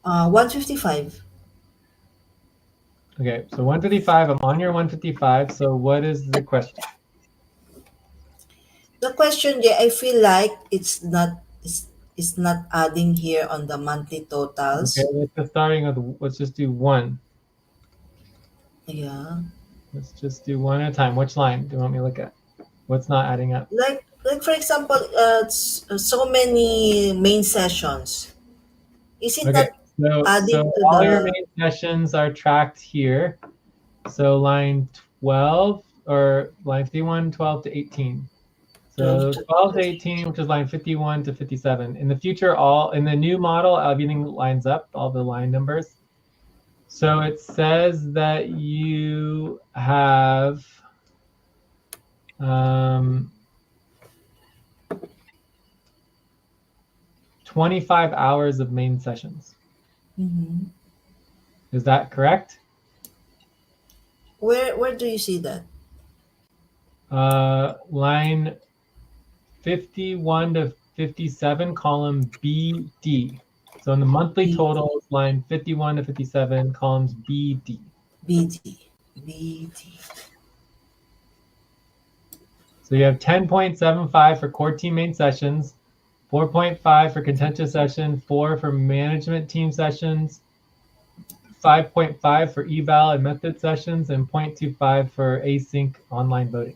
155. Okay, so 155. I'm on your 155. So what is the question? The question, yeah, I feel like it's not adding here on the monthly Okay, totals. let's just do one. Yeah. Let's just do one at a time. Which line do you want me to look at? What's not adding up? Like for example, so many main sessions. Is it Okay, not so adding to all your the main sessions are tracked here. So line 12 or line 51, 12 to 18. 12 So to 12 to 18, which is line 51 to 57. In the future, all in the new model, everything lines up, all the line numbers. So it says that you have 25 hours of main sessions. Mhm. Is that correct? Where do you see that? Line 51 to 57, column BD. So in the monthly B totals, line 51 to 57, columns BD. BD BD. So you have 10.75 for core team main sessions, 4.5 for contentious session, 4 for management team sessions, 5.5 for eval and method sessions, and 0.25 for async online voting.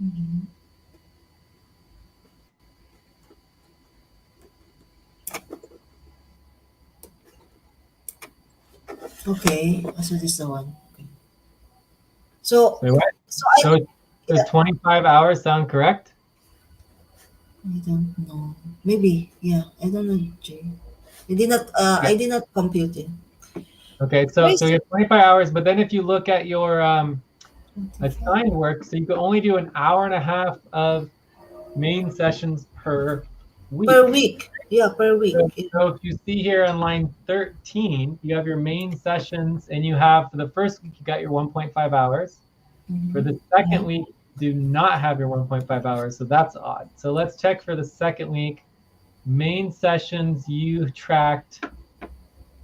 Mhm. Okay, so this is the one. Okay. So So what? so So does yeah, 25 hours sound correct? I don't know. Maybe yeah. I don't know, Jay. Yeah. I did not compute it. Okay, Where so is you it? have 25 hours, but then if you look at your 25 assigned work, so you can only do an hour and a half of main sessions per per week. week. Yeah, per week. So, Yeah. so if you see here on line 13, you have your main sessions, and you have for the first week, you got your 1.5 hours. For Mhm. the second Yeah. week, you do not have your 1.5 hours, so that's odd. So let's check for the second week. Main sessions, you tracked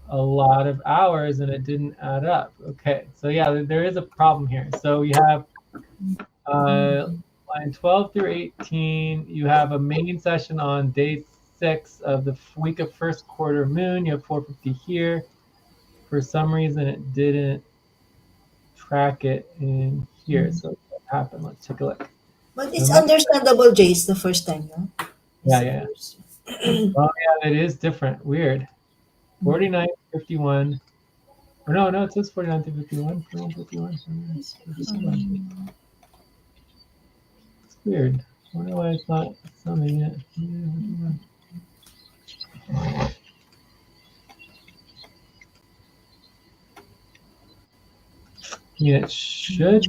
a lot of hours and it didn't add up. Okay, so yeah, there is a problem here. So you have uh, Mhm. line 12 through 18, you have a main session on day 6 of the week of first quarter moon. You have 450 here. For some reason, it didn't track it in here. Mhm. So what happened? Let's take a look. But So it's understandable, Jay. It's the first time, no? It's yeah, the yeah. first. Oh yeah, it is different. Weird. 49 51. Or no, it says 49 to 51. 51, 51. 51. It's weird. I wonder why it's not summing it. Yeah, it should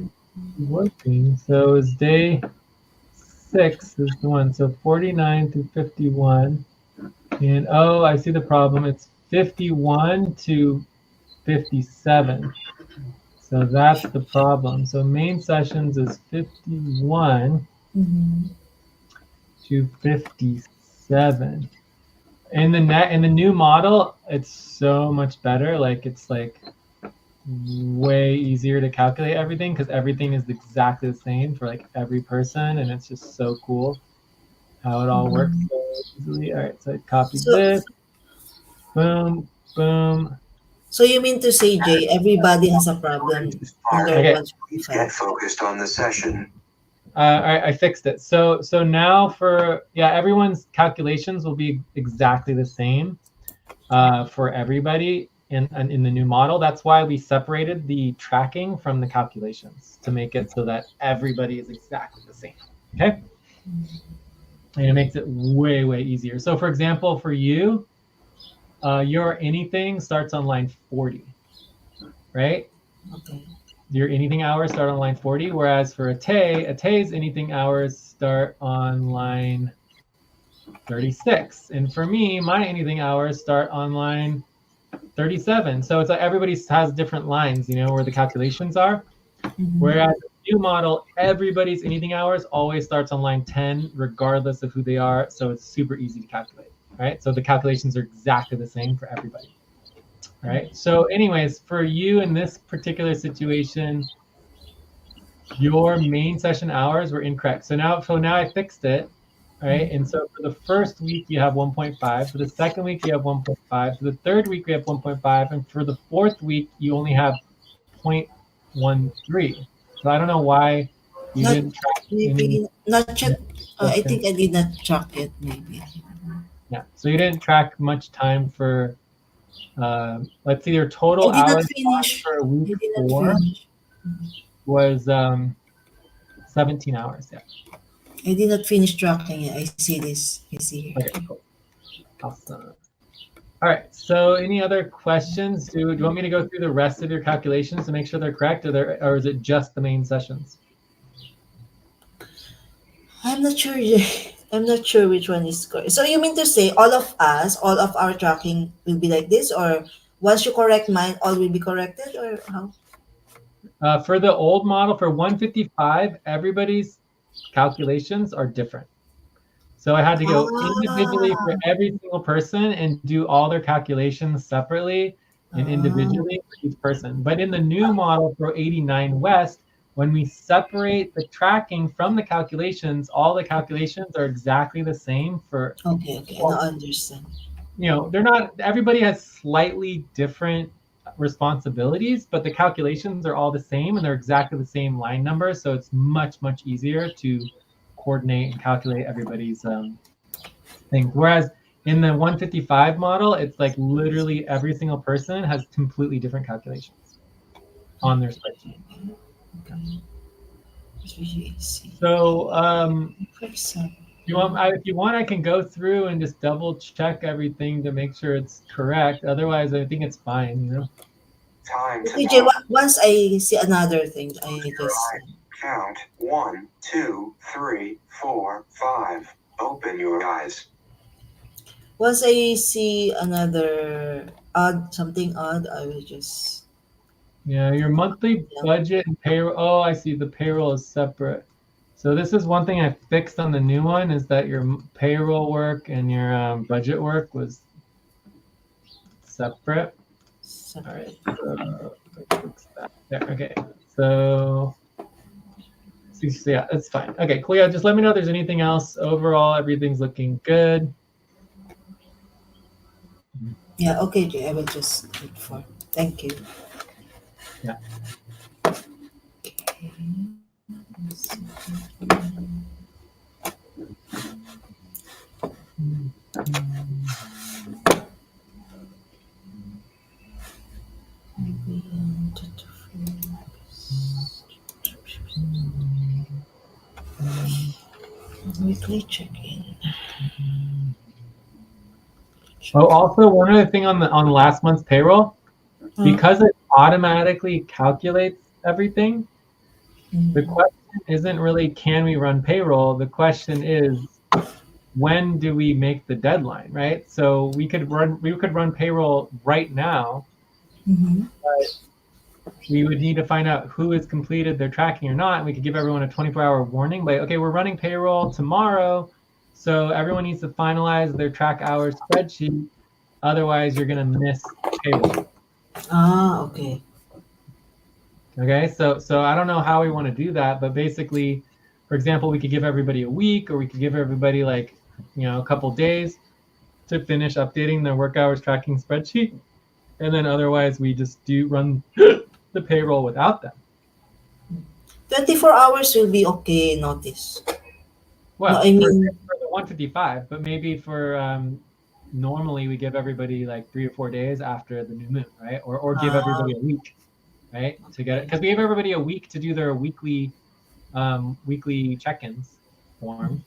be working. So is day 6 is the one. So 49 through 51. And oh, I see the problem. It's 51 to 57. So that's the problem. So main sessions is 51 Mm-hmm. to 57. In the new model, it's so much better. Like it's like way easier to calculate everything because everything is exactly the same for like every person, and it's just so cool how it all works Mm-hmm. so easily. All right, so I copied So, this. Boom, boom. so you mean to say, Jay, everybody has a problem in Start. their Okay, Please 155? get focused on the session. all right, I fixed it. So now for everyone's calculations will be exactly the same for everybody in the new model. That's why we separated the tracking from the calculations to make it so that everybody is exactly the same. Okay, and it makes it way easier. So for example, for you, your anything starts on line 40, right? Okay. your anything hours start on line 40, whereas for Atay's anything hours start on line 36. And for me, my anything hours start on line 37. So it's like everybody has different lines, where the calculations are. Whereas the new model, everybody's anything hours always starts on line 10, regardless of who they are. So it's super easy to calculate, right? So the calculations are exactly the same for everybody, right? So anyways, for you in this particular situation, your main session hours were incorrect. So now I fixed it, right? And so for the first week, you have 1.5. For the second week, you have 1.5. For the third week, we have 1.5. And for the fourth week, you only have 0.13. So I don't know why you Not didn't track any. maybe not yet. I think I did not track it. Maybe. Yeah. So you didn't track much time for, let's see, your total I did not hours finish. for week I did not 4 finish. was 17 hours. Yeah. I did not finish tracking it. I see this. I see here. Okay, cool. Awesome. All right. So any other questions? Do you want me to go through the rest of your calculations to make sure they're correct, or is it just the main sessions? I'm not sure. I'm not sure which one is correct. So you mean to say all of us, all of our tracking will be like this, or once you correct mine, all will be corrected, or how? For the old model, for 155, everybody's calculations are different. So I had to go individually for Ah, every single person and do all their calculations separately and ah, individually for each person. But in the new model for 89 West, when we separate the tracking from the calculations, all the calculations are exactly the same for, okay, okay. Now well, I understand. they're not, everybody has slightly different responsibilities, but the calculations are all the same and they're exactly the same line number. So it's much, much easier to coordinate and calculate everybody's things. Whereas in the 155 model, it's like literally every single person has completely different calculations on their spreadsheet. Okay. It's really easy. So For example, if you want, I can go through and just double check everything to make sure it's correct. Otherwise, I think it's fine. Time to TJ, pause. once I see another thing, Close I your just eyes. Count 1, 2, 3, 4, 5. Open your eyes. once I see another odd something odd, I will just Yeah, your monthly yeah. budget and payroll. Oh, I see. The payroll is separate. So this is one thing I fixed on the new one is that your payroll work and your budget work was separate. All right, Separate. so fix that. There, okay. So yeah, that's fine. Okay, cool. Yeah, just let me know if there's anything else. Overall, everything's looking good. Yeah, okay, Jay, I will just look for. Thank you. Yeah. Okay. Weekly check-in. Oh, also one other thing on last month's payroll, Huh? because it automatically calculates everything. The Mm. question isn't really can we run payroll. The question is when do we make the deadline, right? So we could run payroll right now. Mm-hmm. We would need to find out who has completed their tracking or not, and we could give everyone a 24-hour warning. Like, okay, we're running payroll tomorrow, so everyone needs to finalize their track hours spreadsheet. Otherwise, you're gonna miss payroll. Ah, okay. Okay, so I don't know how we want to do that, but basically, for example, we could give everybody a week, or we could give everybody like a couple days to finish updating their work hours tracking spreadsheet, and then otherwise we just do run the payroll without them. 24 hours will be okay, notice. No, Well, I for mean, the 155, but maybe for normally we give everybody like 3 or 4 days after the new moon, right? Or give ah, everybody a week, right, to get it, because we give everybody a week to do their weekly check-ins form.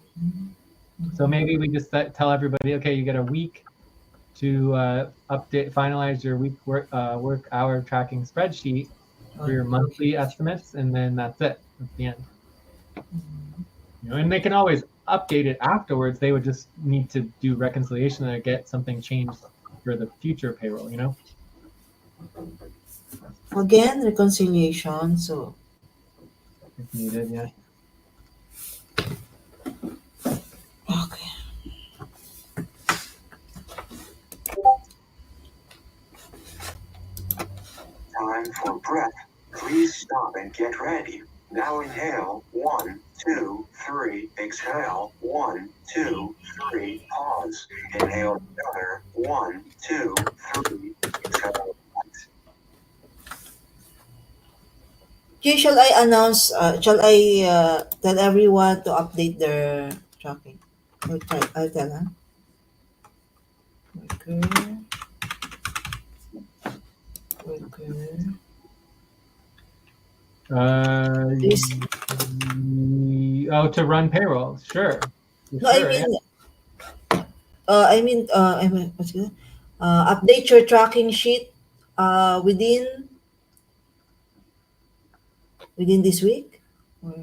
So maybe we just tell everybody, okay, you get a week to finalize your week work hour tracking spreadsheet, for your monthly estimates, and then that's it. That's the end. And they can always update it afterwards. They would just need to do reconciliation and get something changed for the future payroll. Again, reconciliation. So, If needed, yeah. okay. Time for breath. Please stop and get ready. Now inhale. 1, 2, 3. Exhale. 1, 2, 3. Pause. Inhale together. 1, 2, 3. Exhale. Okay, shall I announce, shall I tell everyone to update their tracking? I'll tell, huh? Worker, worker. Uh, Is, to run payroll, sure, for no, I sure, yeah. mean, what's it? Update your tracking sheet within this week, or,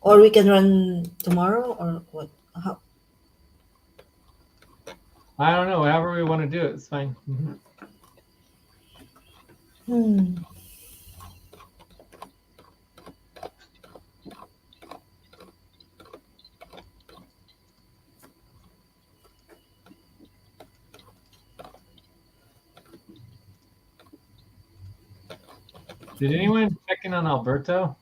or we can run tomorrow, or what? How? I don't know, however we want to do it, it's fine. Mhm. Hmm. Did anyone check in on Alberto?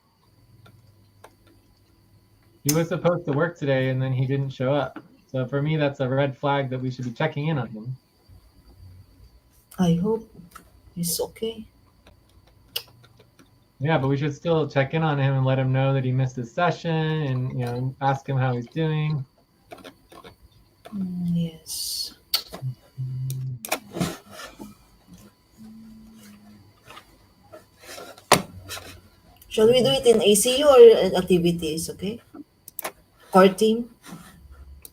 He was supposed to work today and then he didn't show up. So for me, that's a red flag that we should be checking in on him. I hope it's okay. Yeah, but we should still check in on him and let him know that he missed his session and ask him how he's doing. Yes. Shall we do it in ACU or in activities? Okay. Core team,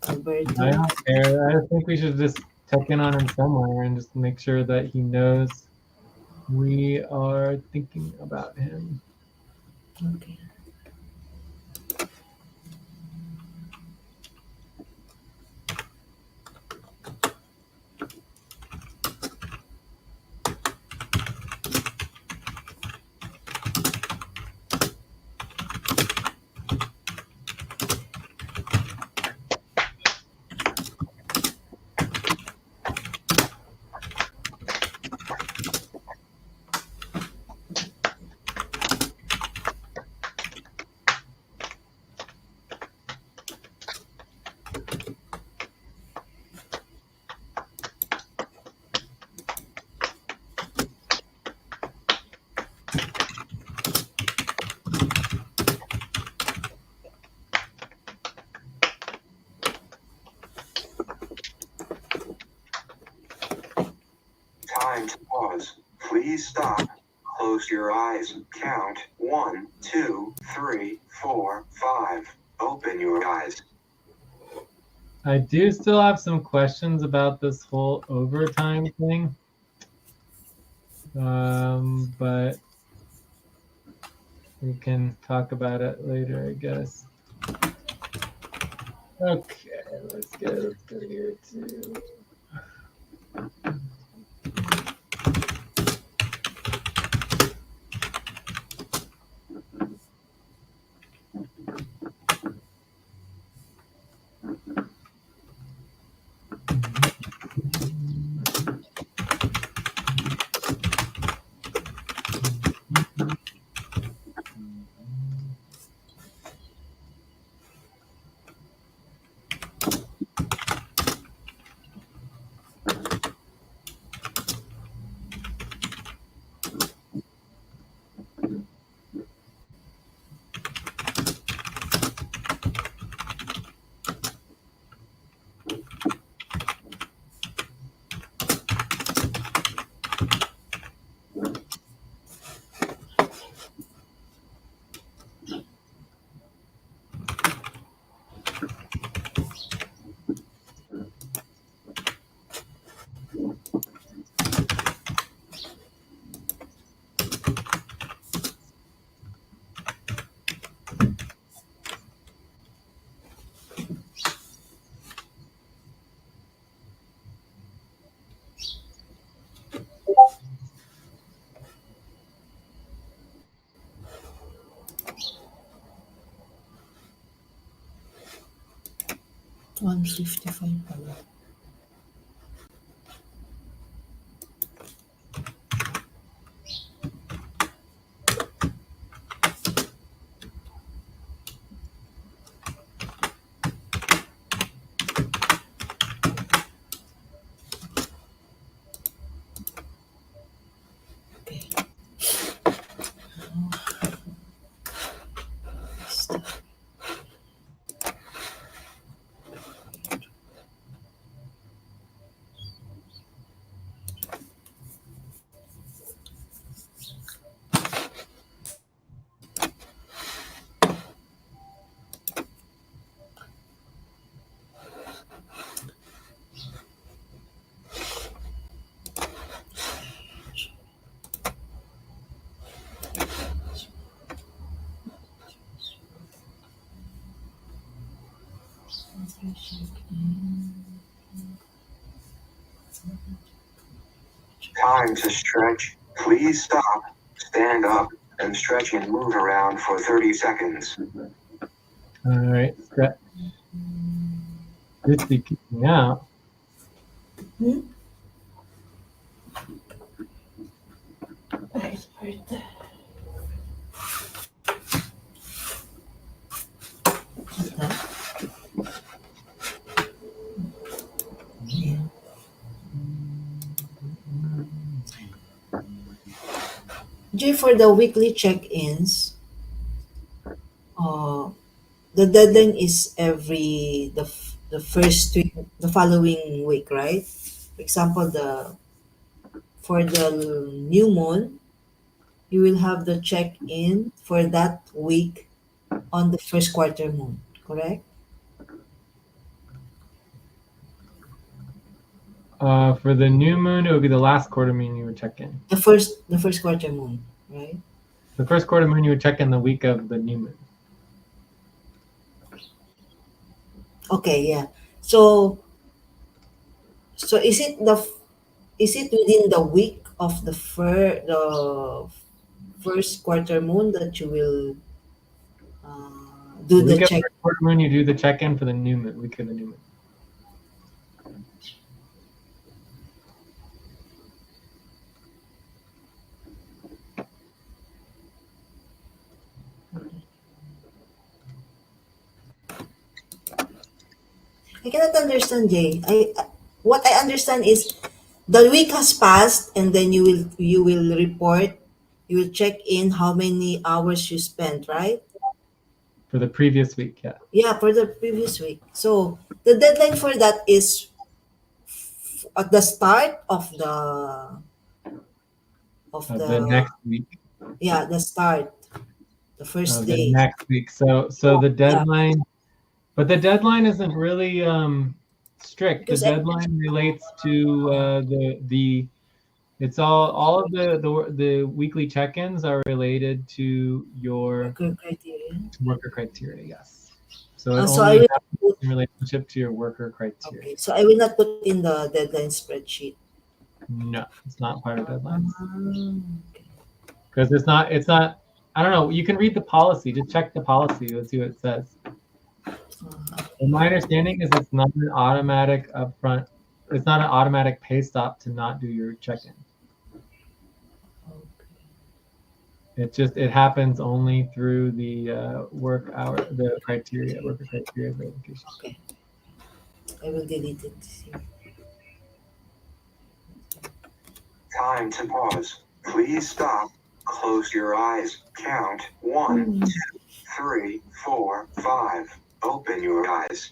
I Alberto. don't care. I think we should just check in on him somewhere and just make sure that he knows we are thinking about him. Okay. Time to pause. Please stop. Close your eyes. Count 1, 2, 3, 4, 5. Open your eyes. I do still have some questions about this whole overtime thing. But we can talk about it later, I guess. Okay, let's go here too. 155 pala. Okay. Time to stretch. Please stop, stand up, and stretch and move around for 30 seconds. All right, stretch. This be kicking out. Hmm? Right, right there. Like that. Yeah. Jay, for the weekly check-ins, uh, the deadline is every the first week, the following week, right? For example, the for the new moon, you will have the check-in for that week on the first quarter moon, correct? For the new moon, it would be the last quarter moon you would check in. The first quarter moon, right? The first quarter moon you would check in the week of the new moon. Okay, yeah. So is it within the week of the first quarter moon that you will The do the week of check? first quarter moon, you do the check in for the new moon, week of the new moon. I cannot understand, Jay. What I understand is the week has passed, and then you will report, you will check in how many hours you spent, right? For the previous week, yeah. Yeah, for the previous week. So the deadline for that is at the start of Of the the next week. yeah, the start, the first Of the day. next week. So the Yeah, deadline, but the deadline isn't really strict. The because deadline relates to the it's all of the weekly check-ins are related to your worker criteria. worker criteria, yes. So it So I only will happens put, in relationship to your worker criteria. okay. So I will not put in the deadline spreadsheet. No, it's not part of deadlines. Okay. Because it's not I don't know, you can read the policy, just check the policy, let's see what it says. And my understanding is it's not an automatic upfront, it's not an automatic pay stop to not do your check-in. It happens only through the the criteria, worker criteria verification. Okay. I will delete it here. Time to pause. Please stop. Close your eyes. Count 1, 2, 3, 4, 5. Open your eyes.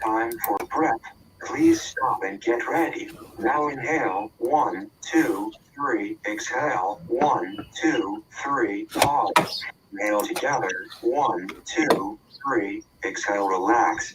Time for breath. Please stop and get ready. Now inhale. 1, 2, 3. Exhale. 1, 2, 3. Pause. Inhale together. 1, 2, 3. Exhale, relax.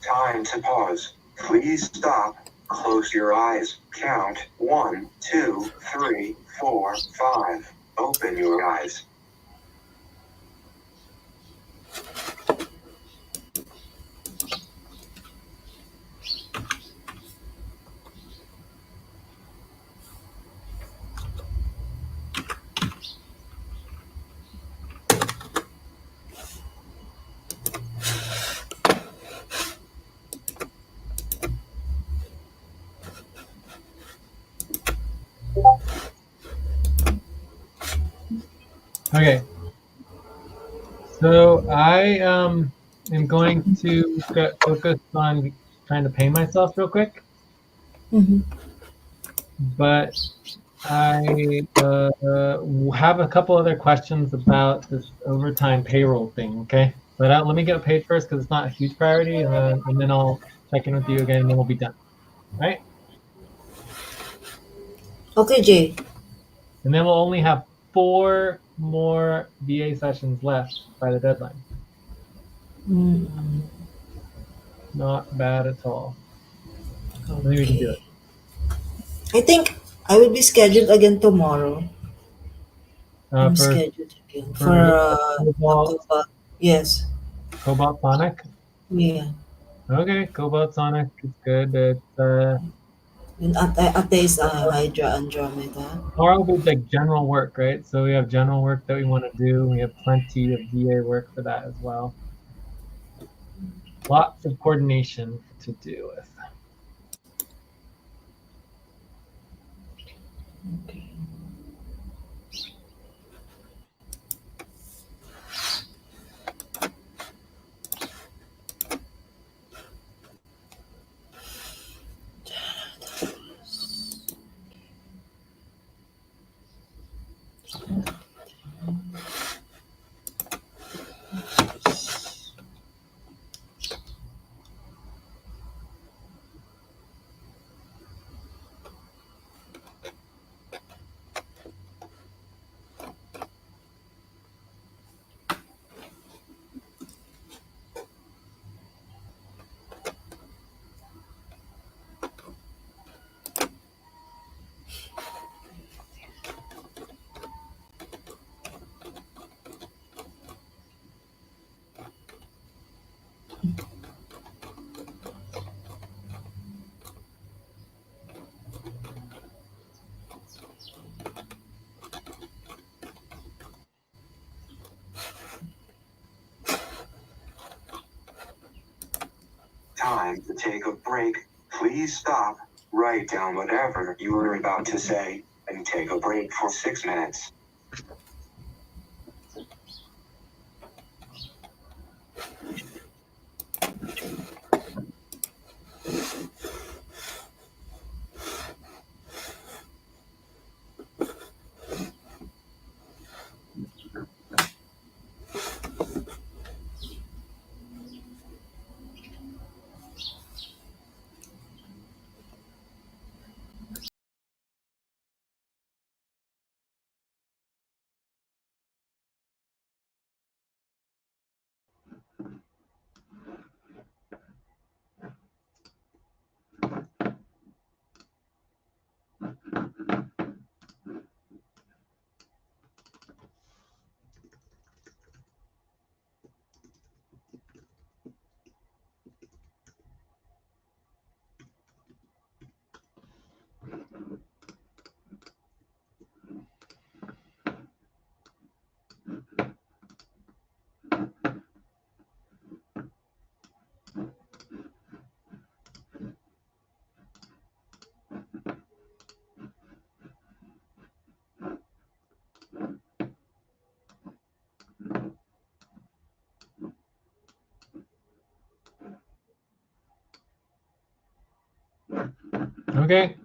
Time to pause. Please stop. Close your eyes. Count 1, 2, 3, 4, 5. Open your eyes. Okay. So I am going to focus on trying to pay myself real quick, Mm-hmm. but I have a couple other questions about this overtime payroll thing. Okay, but let me get paid first because it's not a huge priority, and then I'll check in with you again, and then we'll be done. All right, Okay, Jay. and then we'll only have 4 more VA sessions left by the deadline. Mm-hmm. Not bad at all. I think we can do Okay. it. I think I will be scheduled again tomorrow. I'm For scheduled again for for a Cobalt Copa. Yes. Cobalt Sonic. Yeah. Okay, Cobalt Sonic is good. It's And at is Hydra Andromeda. tomorrow will be like general work, right? So we have general work that we want to do. We have plenty of VA work for that as well. Lots of coordination to do with. Okay. Time to take a break. Please stop, write down whatever you are about to say, and take a break for 6 minutes. Okay.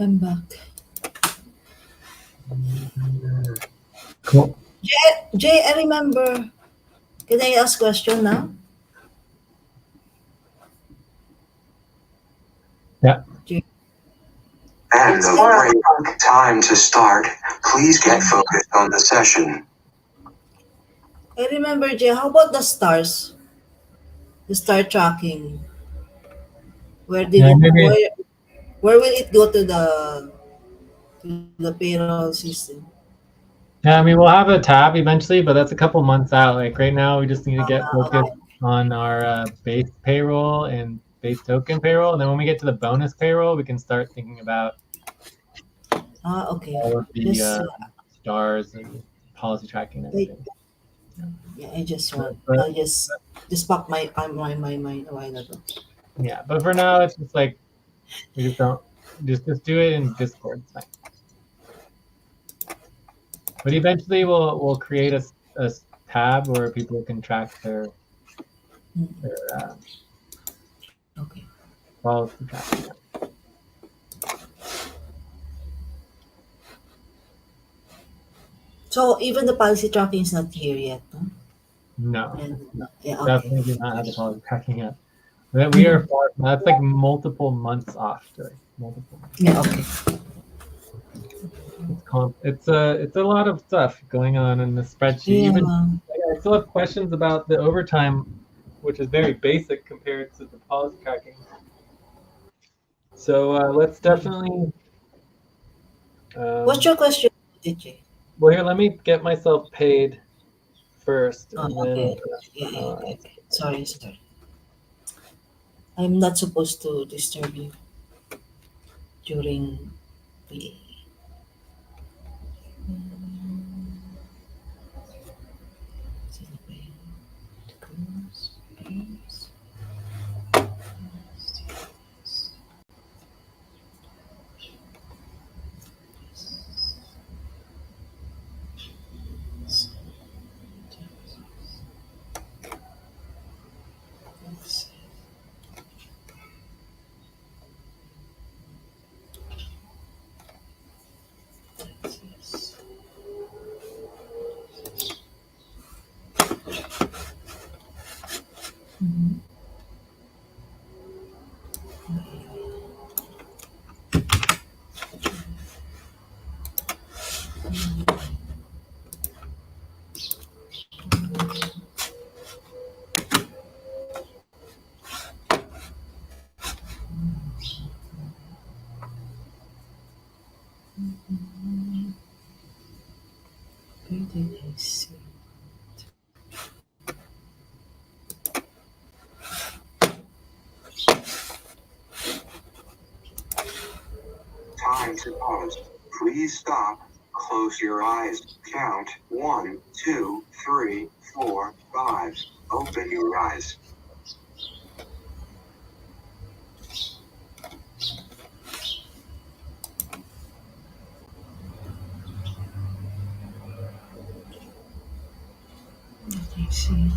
I'm back. Cool. Jay, I remember. Can I ask question now? Yeah. Jay. End of break. Time to start. Please get focused on the session. I remember, Jay. How about the stars? The star tracking. Where did Yeah, it? maybe. Where will it go to the payroll system? Yeah, I mean, we'll have a tab eventually, but that's a couple months out. Like right now, we just need to get Okay. focused on our base payroll and base token payroll. And then when we get to the bonus payroll, we can start thinking about Okay. all of the Just stars and policy tracking and I, everything. yeah, I just want. But I just popped my mind a while ago. yeah, but for now, it's just like we just don't just do it in Discord. It's fine. But eventually, we'll create a tab where people can track their Okay. policy tracking. So even the policy tracking is not here yet, no? No, And it's yeah, okay. definitely do not have the policy tracking yet. We are Mhm. far. That's like multiple months off, Joyce. Multiple months. Yeah, okay. It's a lot of stuff going on in the spreadsheet. Yeah. Even I still have questions about the overtime, which is very basic compared to the policy tracking. So let's definitely. What's Um, your question, DJ? well, here, let me get myself paid first, Oh, and then okay. Yeah, yeah, I'll okay, ask. okay. Sorry. I'm not supposed to disturb you during the. Where did I see? Time to pause. Please stop. Close your eyes. Count 1, 2, 3, 4, 5. Open your eyes. I see.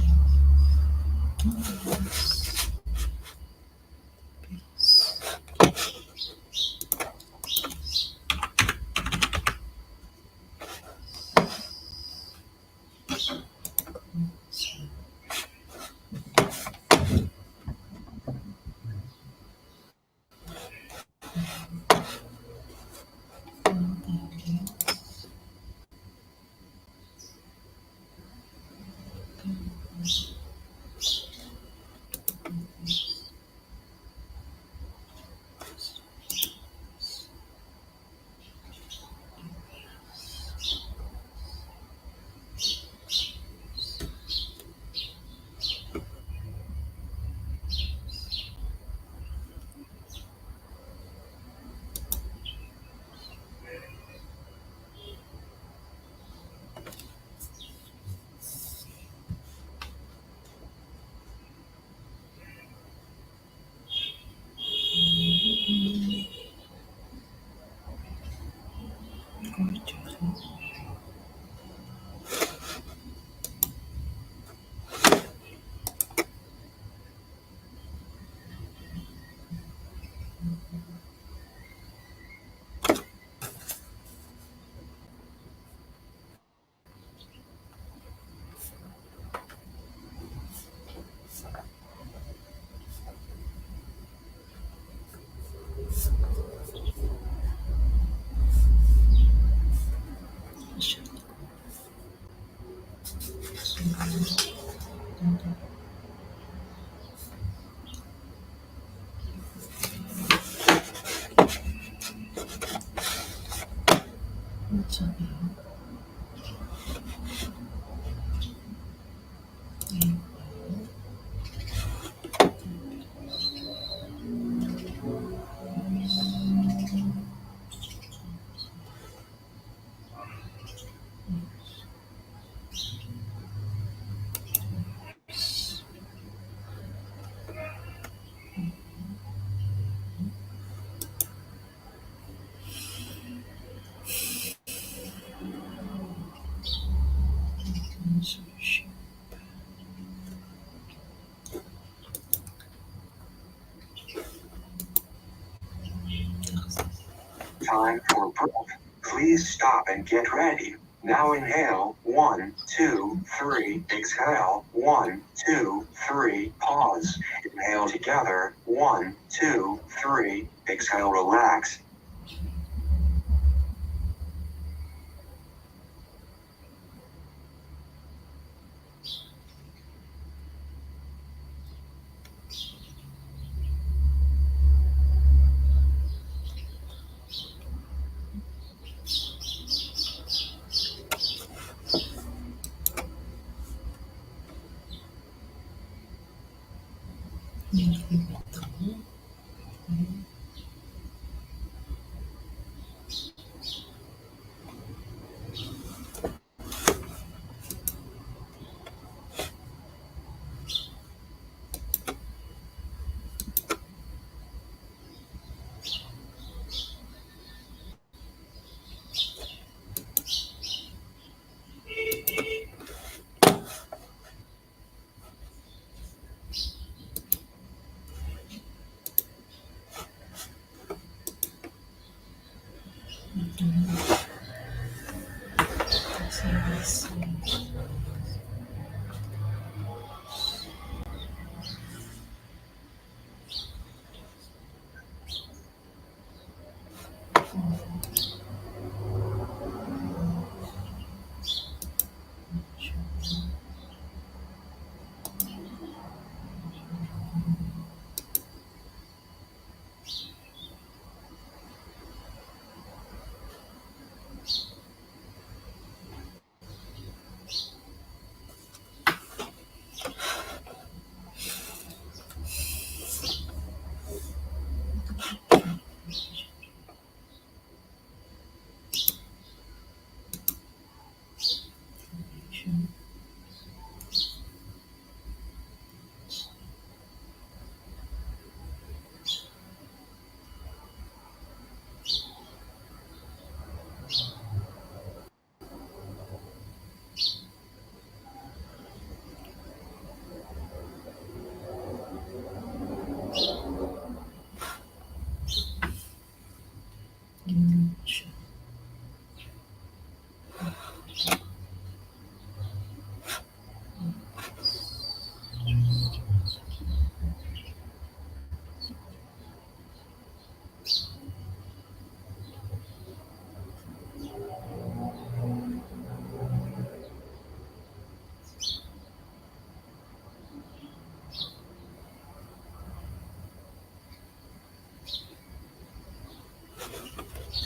Time for breath. Please stop and get ready. Now inhale, 1, 2, 3. Exhale, 1, 2, 3. Pause. Inhale together, 1, 2, 3. Exhale, relax.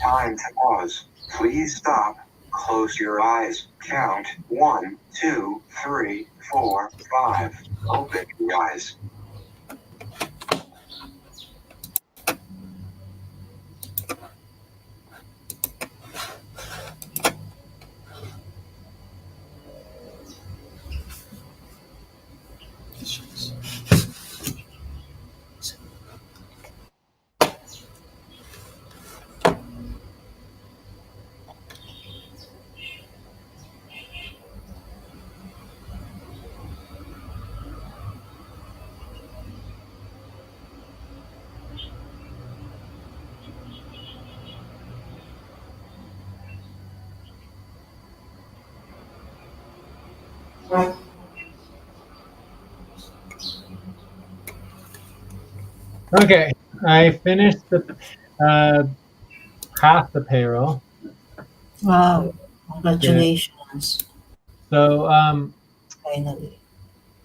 Time to pause. Please stop. Close your eyes. Count 1, 2, 3, 4, 5. Open your eyes. Okay, I finished the half the payroll. Wow. Good. Congratulations. So, Finally.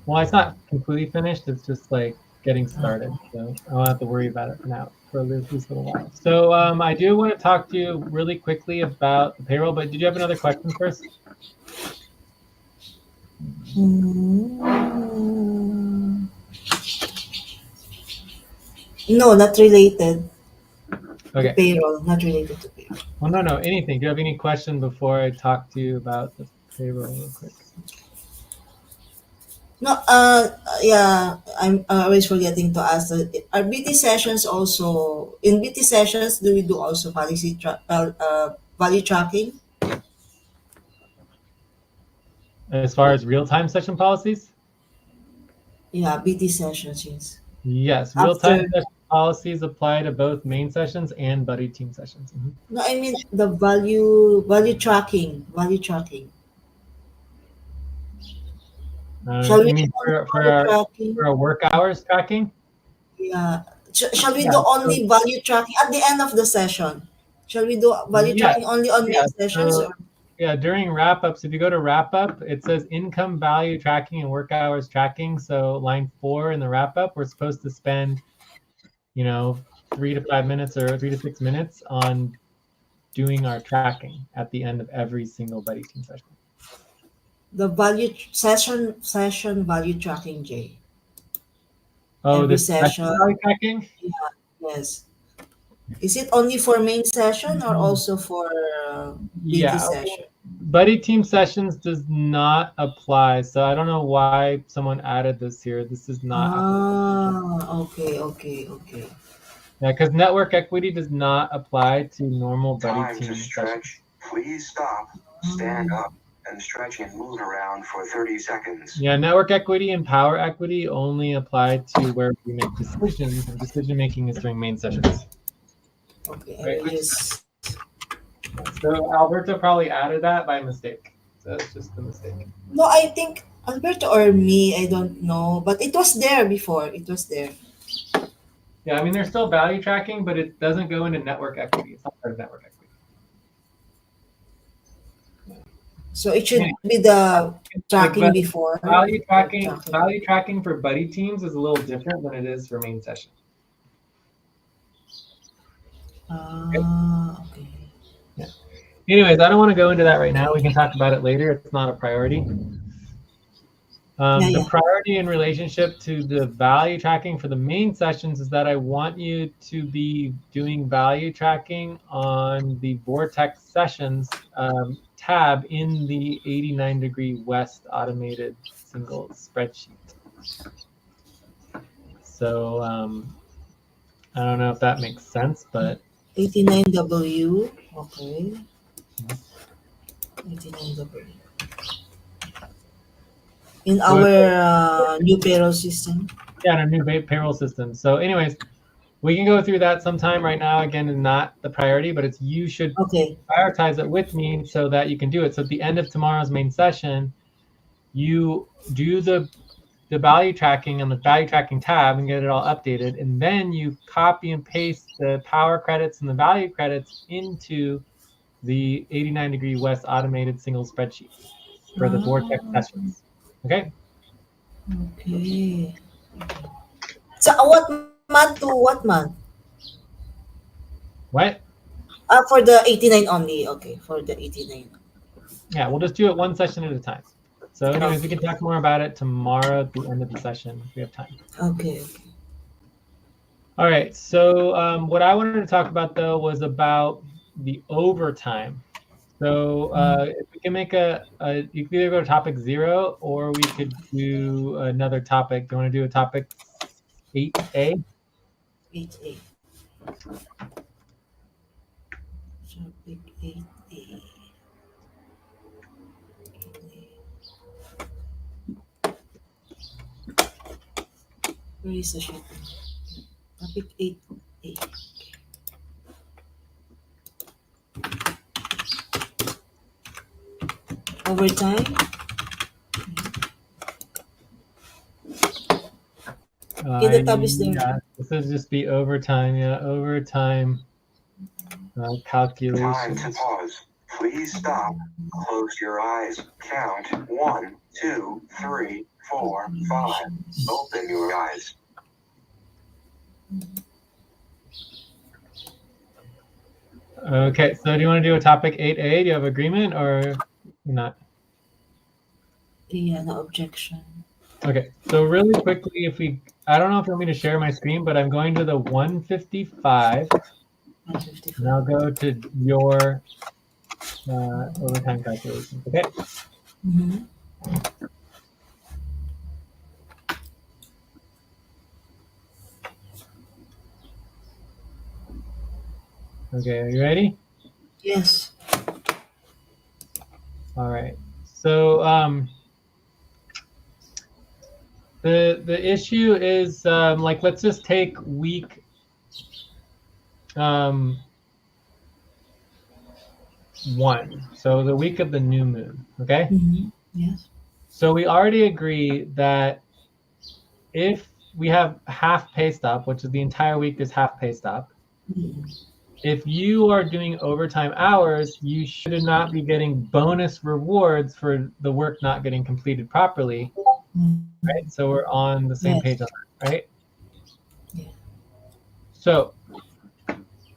well, it's not completely finished. It's just like getting started. So I won't have to worry about it for now for at least a little while. So I do want to talk to you really quickly about the payroll. But did you have another question first? Mm. No, not related to Okay. payroll. Not related to payroll. Well, no, no, anything. Do you have any question before I talk to you about the payroll real quick? No, yeah, I'm always forgetting to ask. Are BT sessions also in BT sessions? Do we do also value tracking? As far as real-time session policies? Yeah, BT sessions. Yes. Yes, real-time After. session policies apply to both main sessions and buddy team sessions. No, I mean the value tracking. Value tracking. Shall we You mean do only value tracking? for our work hours tracking? Yeah. Shall we Yeah. do So, only value tracking at the end of the session? Shall we do value yeah. tracking only on Yeah. main sessions? So, yeah, during wrap ups, if you go to wrap up, it says income value tracking and work hours tracking. So line 4 in the wrap up, we're supposed to spend, 3 to 5 minutes or 3 to 6 minutes on doing our tracking at the end of every single buddy team session. The session value tracking, Jay. Oh, Every the session session. value tracking? Yes. Is it only for main session or also for daily Yeah. session? Buddy team sessions does not apply. So I don't know why someone added this here. This is not applicable. Okay. Yeah, because network equity does not apply to normal buddy Time team to stretch. sessions. Please stop, stand up, and stretch and move around for 30 seconds. Yeah, network equity and power equity only apply to where we make decisions, and decision making is during main sessions. Okay, Right. I will just. So Alberto probably added that by mistake. So it's just a mistake. No, I think Alberto or me, I don't know, but it was there before. It was there. Yeah, I mean, there's still value tracking, but it doesn't go into network equity. It's not part of network equity. So it should be the tracking before. Value tracking for buddy teams is a little different than it is for main session. Okay. Yeah. Anyways, I don't want to go into that right now. We can talk about it later. It's not a priority. The priority in relationship to the value tracking for the main sessions is that I want you to be doing value tracking on the Vortex sessions tab in the 89° West automated single spreadsheet. So I don't know if that makes sense, but 89W. Okay. 89W. In our new payroll system. Yeah, in our new payroll system. So anyways, we can go through that sometime. Right now, again, is not the priority, but it's you should prioritize it with me so that you can do it. So at the end of tomorrow's main session, you do the value tracking on the value tracking tab and get it all updated. And then you copy and paste the power credits and the value credits into the 89° West automated single spreadsheet for the Vortex sessions. Okay? Okay. So what month to what month? What? For the 89 only. Okay, for the 89. Yeah, we'll just do it one session at a time. So anyways, we can talk more about it tomorrow at the end of the session if we have time. Okay. All right, so what I wanted to talk about, though, was about the overtime. So if we can make you could either go to topic 0 or we could do another topic. Do you want to do a topic 8A? 8A. Topic 8A. Where is the sheet? Topic 8A. Overtime. The tab is there. Yeah, this will just be overtime. Yeah, overtime calculation. Time to pause. Please stop. Close your eyes. Count 1, 2, 3, 4, 5. Open your eyes. Okay, so do you want to do a topic 8A? Do you have agreement or not? Yeah, no objection. Okay, so really quickly, I don't know if you want me to share my screen, but I'm going to the 155. 155. And I'll go to your overtime calculations, okay? Mm-hmm. Okay, are you ready? Yes. All right. So the issue is like, let's just take week 1. So the week of the new moon. Okay. Mm-hmm. Yes. So we already agree that if we have half pay stop, which is the entire week is half pay stop, Mm-hmm. if you are doing overtime hours, you should not be getting bonus rewards for the work not getting completed properly. Mm-hmm. Right? So we're on the same page Yes. on that, right? Yeah.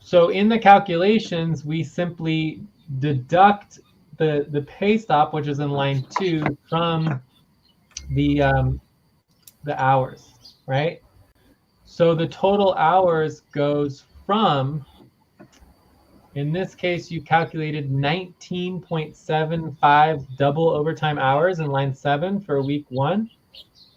So in the calculations, we simply deduct the pay stop, which is in line 2, from the hours, right? So the total hours goes from, in this case, you calculated 19.75 double overtime hours in line 7 for week 1,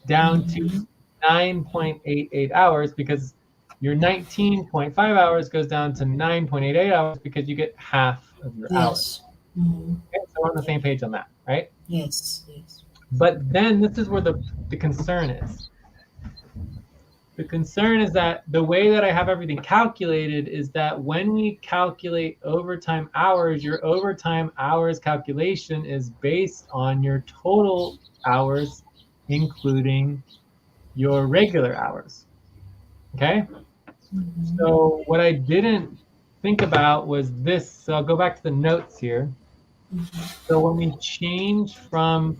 down to Mm-hmm. 9.88 hours, because your 19.5 hours goes down to 9.88 hours because you get half of your hours. Yes. Mm-hmm. Okay, so we're on the same page on that, right? Yes. Yes. But then this is where the concern is. The concern is that the way that I have everything calculated is that when we calculate overtime hours, your overtime hours calculation is based on your total hours, including your regular hours. Okay? Mm-hmm. So what I didn't think about was this. So I'll go back to the notes here. So when we change from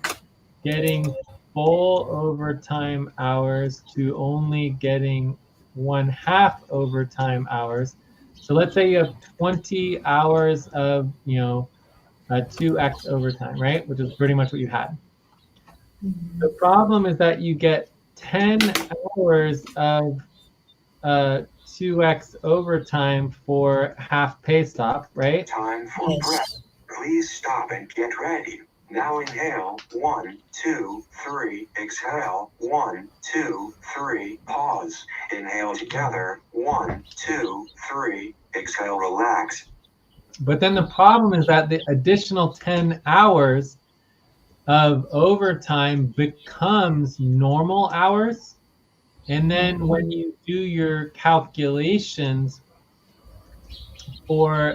getting full overtime hours to only getting 1/2 overtime hours. So let's say you have 20 hours of, 2x overtime, right? Which is pretty much what you had. Mm-hmm. The problem is that you get 10 hours of 2x overtime for half pay stop, right? Time for breath. Yes. Please stop and get ready. Now inhale, 1, 2, 3. Exhale, 1, 2, 3. Pause. Inhale together, 1, 2, 3. Exhale, relax. But then the problem is that the additional 10 hours of overtime becomes normal hours. And then when you do your calculations for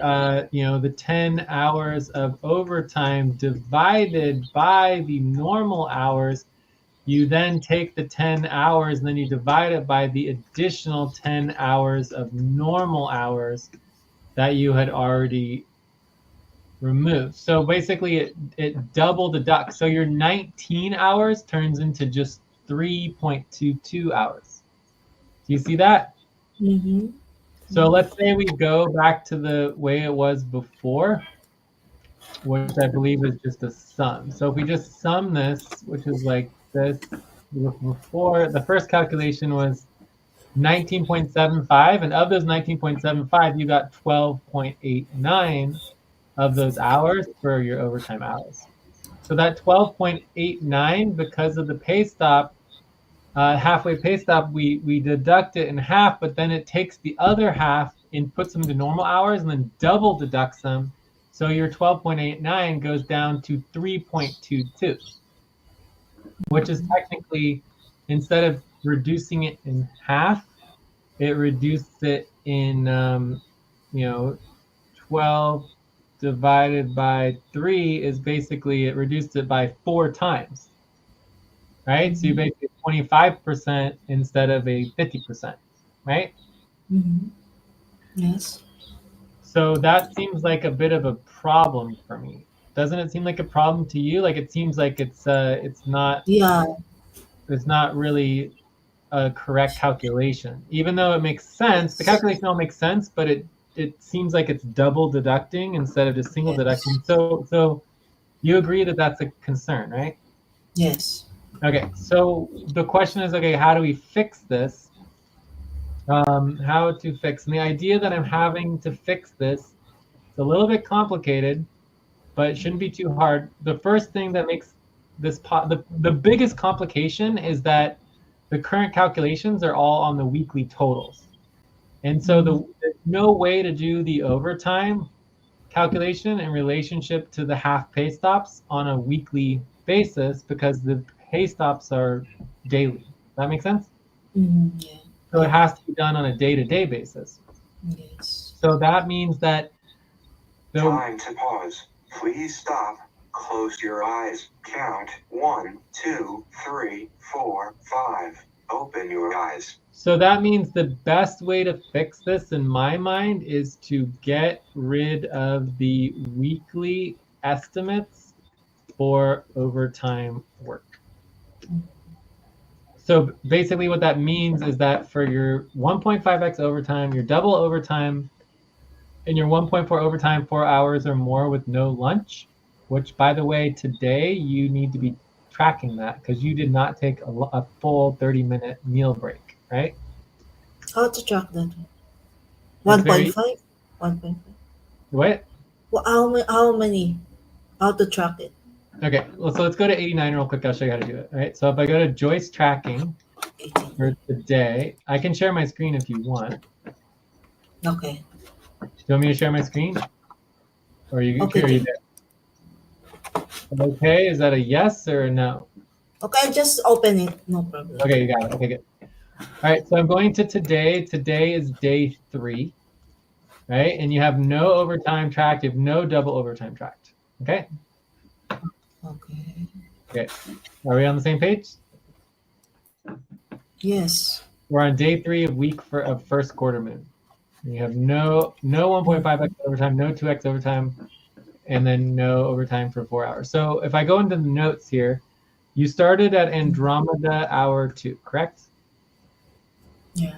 the 10 hours of overtime divided by the normal hours, you then take the 10 hours and then you divide it by the additional 10 hours of normal hours that you had already removed. So basically it double deducts. So your 19 hours turns into just 3.22 hours. Do you see that? Mm-hmm. So let's say we go back to the way it was before, which I believe is just a sum. So if we just sum this, which is like this, before the first calculation was 19.75, and of those 19.75, you got 12.89 of those hours for your overtime hours. So that 12.89, because of the pay stop, halfway pay stop, we deduct it in half, but then it takes the other half and puts them into normal hours and then double deducts them. So your 12.89 goes down to 3.22, which is technically, instead of reducing it in half, it reduced it in, 12 divided by 3 is basically, it reduced it by 4 times, right? So you Mm-hmm. basically 25% instead of a 50%, right? Mm-hmm. Yes. So that seems like a bit of a problem for me. Doesn't it seem like a problem to you? Like it seems like Yeah. it's not really a correct calculation. Even though it makes sense, the Yes. calculation all makes sense, but it seems like it's double deducting instead of just single deducting. Yes. So you agree that that's a concern, right? Yes. Okay, so the question is, okay, how do we fix this? How to fix, and the idea that I'm having to fix this, it's a little bit complicated, but it shouldn't be too hard. The first thing that makes this the biggest complication is that the current calculations are all on the weekly totals. And so Mm-hmm. there's no way to do the overtime calculation in relationship to the half pay stops on a weekly basis because the pay stops are daily. Does that make sense? Mm-hmm. Yeah. So it Yeah. has to be done on a day-to-day basis. Yes. So that means that the Time to pause. Please stop. Close your eyes. Count 1, 2, 3, 4, 5. Open your eyes. so that means the best way to fix this in my mind is to get rid of the weekly estimates for overtime work. So basically what that means is that for your 1.5x overtime, your double overtime, and your 1.4 overtime, 4 hours or more with no lunch, which by the way, today you need to be tracking that because you did not take a full 30-minute meal break, right? How to track that? It's very, 1.5? 1.5. what? Well, how many? How to track it? Okay, well, so let's go to 89 real quick. I'll show you how to do it, all right? So if I go to Joyce tracking 18. for today, I can share my screen if you want. Okay. Do you want me to share my screen? Or Okay, are you Jay. there? Okay, is that a yes or a no? Okay, just open it. No problem. Okay, you got it. Okay, good. All right, so I'm going to today. Today is day 3, right? And you have no overtime tracked. You have no double overtime tracked. Okay? Okay. Okay. Are we on the same page? Yes. We're on day 3 of first quarter moon. And you have no 1.5x overtime, no 2x overtime, and then no overtime for 4 hours. So if I go into the notes here, you started at Andromeda hour 2, correct? Yeah.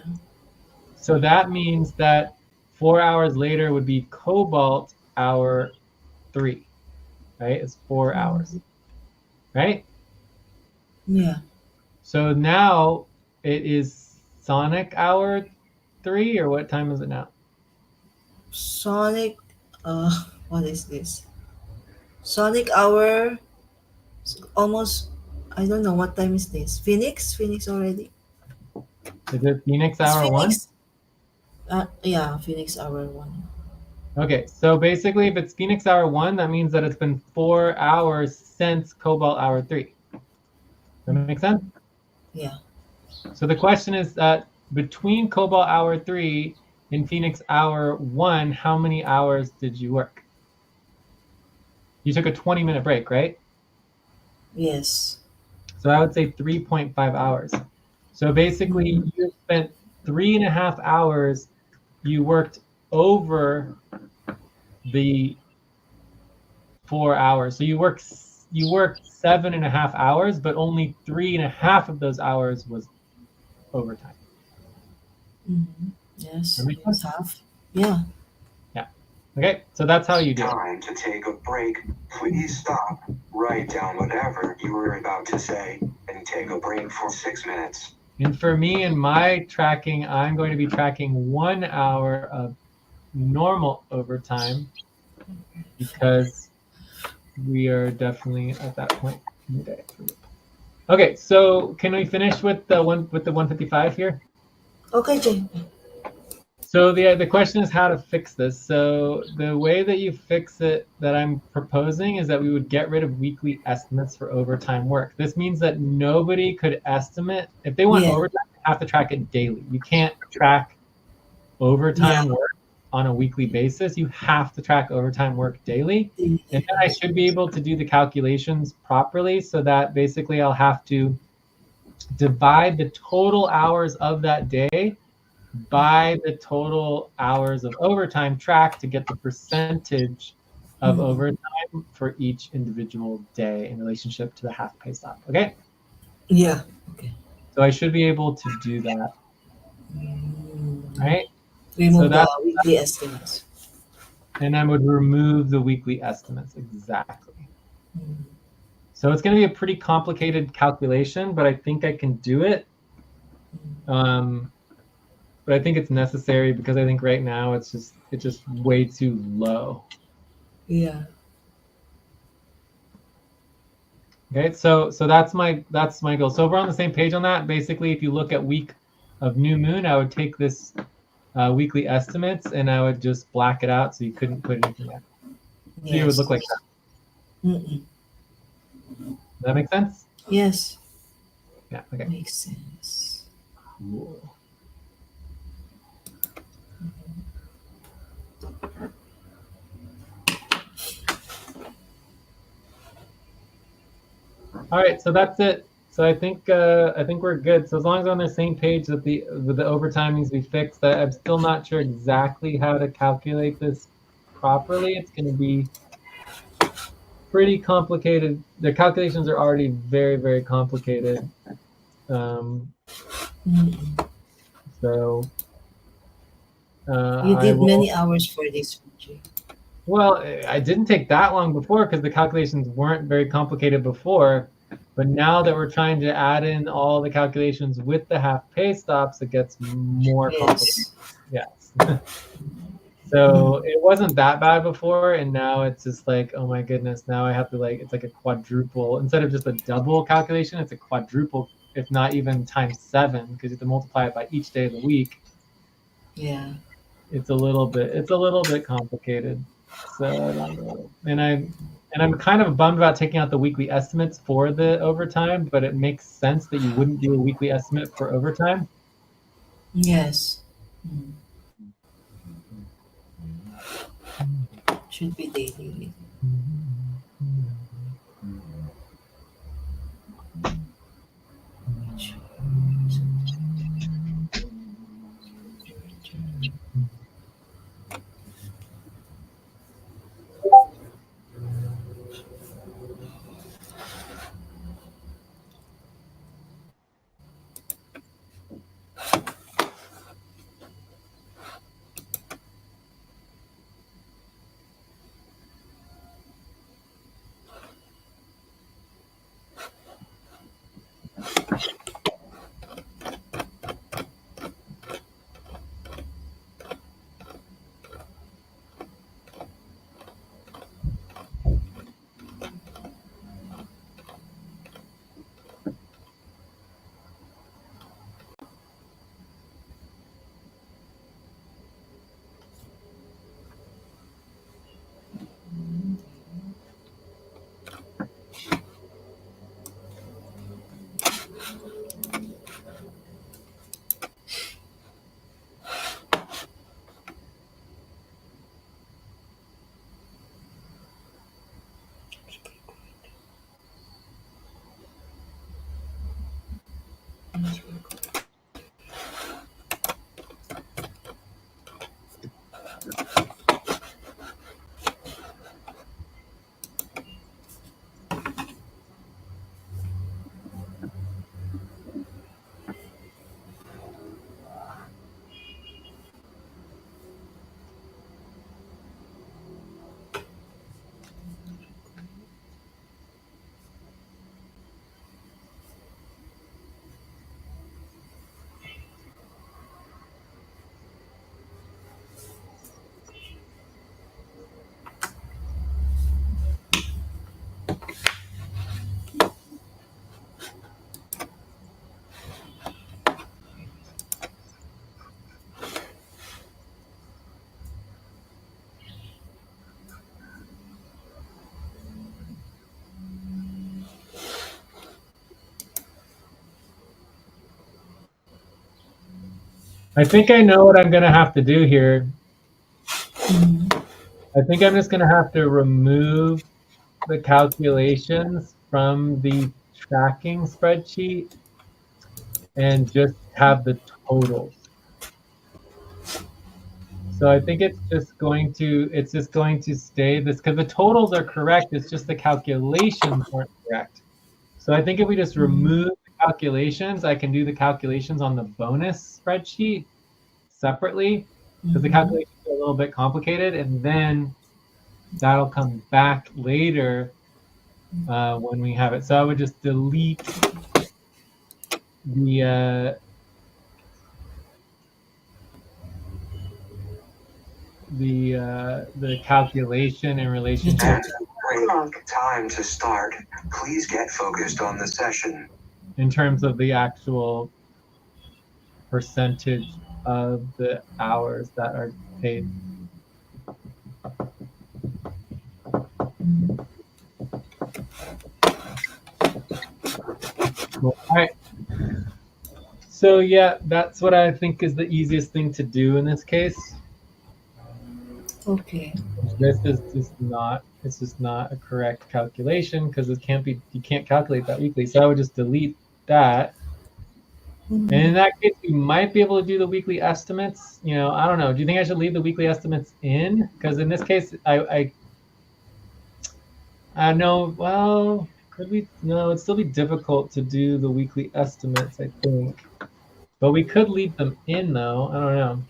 So that means that 4 hours later would be Cobalt hour 3, right? It's 4 hours, right? Yeah. So now it is Sonic hour 3, or what time is it now? Sonic. What is this? Sonic Hour. Almost. I don't know what time is this. Phoenix. Phoenix already. Is it Phoenix It's hour 1? Phoenix. Yeah. Phoenix Hour 1. Okay, so basically if it's Phoenix hour 1, that means that it's been 4 hours since Cobalt hour 3. That make sense? Yeah. So the question is that between Cobalt hour 3 and Phoenix hour 1, how many hours did you work? You took a 20-minute break, right? Yes. So I would say 3.5 hours. So basically you spent 3.5 hours, you worked over the 4 hours. So you worked 7.5 hours, but only 3.5 of those hours was overtime. Mm-hmm. That Yes. makes It's sense? half. Yeah. Yeah. Okay, so that's how you do it. Time to take a break. Please stop. Write down whatever you were about to say and take a break for 6 minutes. And for me in my tracking, I'm going to be tracking 1 hour of normal overtime because we are definitely at that point in the day. Okay, so can we finish with the 155 here? Okay, Jay. So the question is how to fix this. So the way that you fix it that I'm proposing is that we would get rid of weekly estimates for overtime work. This means that nobody could estimate if they want Yeah. overtime, they have to track it daily. You can't track Yeah. overtime work on a weekly basis. You have to track overtime work daily. And then I should be able to do the calculations properly so that basically I'll have to divide the total hours of that day by the total hours of overtime tracked to get the percentage of Mm. overtime for each individual day in relationship to the half pay stop. Okay, Yeah. Okay. so I should be able to do that, Mm. right? So Remove the that, weekly estimates. and I would remove the weekly estimates, exactly. Mm. So it's going to be a pretty complicated calculation, but I think I can do it. But I think it's necessary because I think right now it's just way too low. Yeah. Okay, so that's my goal. So if we're on the same page on that, basically, if you look at week of new moon, I would take this weekly estimates and I would just black it out so you couldn't put anything there. So it would Yes. look like that. Mm-mm. Does that make sense? Yes. Yeah. Okay. Makes sense. Cool. All right, so that's it. So I think we're good. So as long as we're on the same page that the overtime needs to be fixed, I'm still not sure exactly how to calculate this properly. It's going to be pretty complicated. The calculations are already very, very complicated. Um, Mm. so You I did will. many hours for this, Reggie. Well, I didn't take that long before because the calculations weren't very complicated before. But now that we're trying to add in all the calculations with the half pay stops, it gets more complicated. Yes. Yes. So Mm. it wasn't that bad before, and now it's just like, oh my goodness, now I have to like, it's like a quadruple. Instead of just a double calculation, it's a quadruple, if not even times 7, because you have to multiply it by each day of the week. Yeah. It's a little bit complicated. So I don't know. And I'm kind of bummed about taking out the weekly estimates for the overtime, but it makes sense that you wouldn't do a weekly estimate for overtime. Yes. Mm. Should be daily. I think I know what I'm going to have to do here. Mm. I think I'm just going to have to remove the calculations from the tracking spreadsheet and just have the totals. So I think it's just going to stay this because the totals are correct. It's just the calculations aren't correct. So I think if we just Mm. remove the calculations, I can do the calculations on the bonus spreadsheet separately because the Mhm. calculations are a little bit complicated, and then that'll come back later when we have it. So I would just delete the the calculation in relationship And break. Time to start. Please get focused on the session. in terms of the actual percentage of the hours that are paid. Cool. All right. So yeah, that's what I think is the easiest thing to do in this case. Okay. This is just not It's just not a correct calculation because it can't be. You can't calculate that weekly. So I would just delete that. And in that case, we might be able to do the weekly estimates. I don't know. Do you think I should leave the weekly estimates in? Because in this case, I know. Well, could we? No, it'd still be difficult to do the weekly estimates, I think. But we could leave them in, though. I don't know.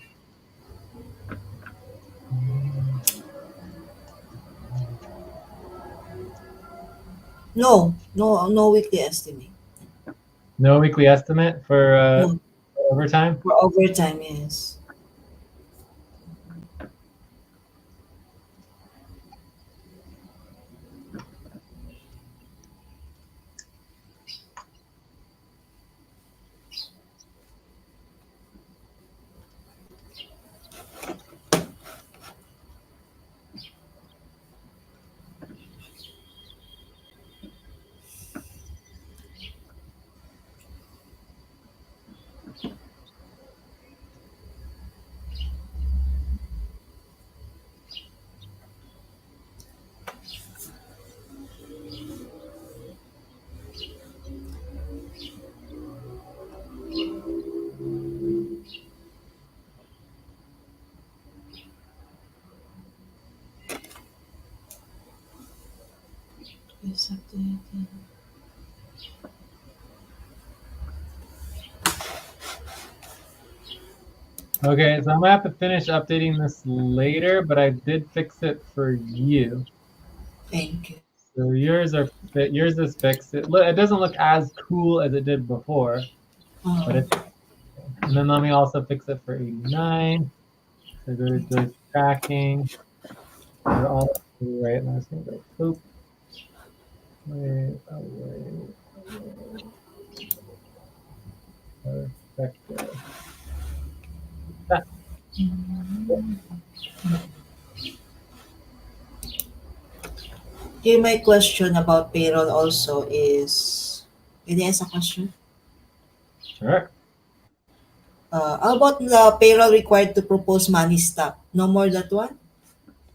No weekly estimate. No weekly estimate for No, overtime? for overtime, yes. Yes, updated. Okay, so I'm gonna have to finish updating this later, but I did fix it for you. Thank you. So yours is fixed. It doesn't look as cool as it did before, but Uh, it's. And then let me also fix it for 89. So go to Joyce tracking. They're all right. And I'm just gonna go poop. Wait, away. Perfect. here, my question about payroll also is, can I ask a question? Sure. How about the payroll required to propose money stop? No more that one?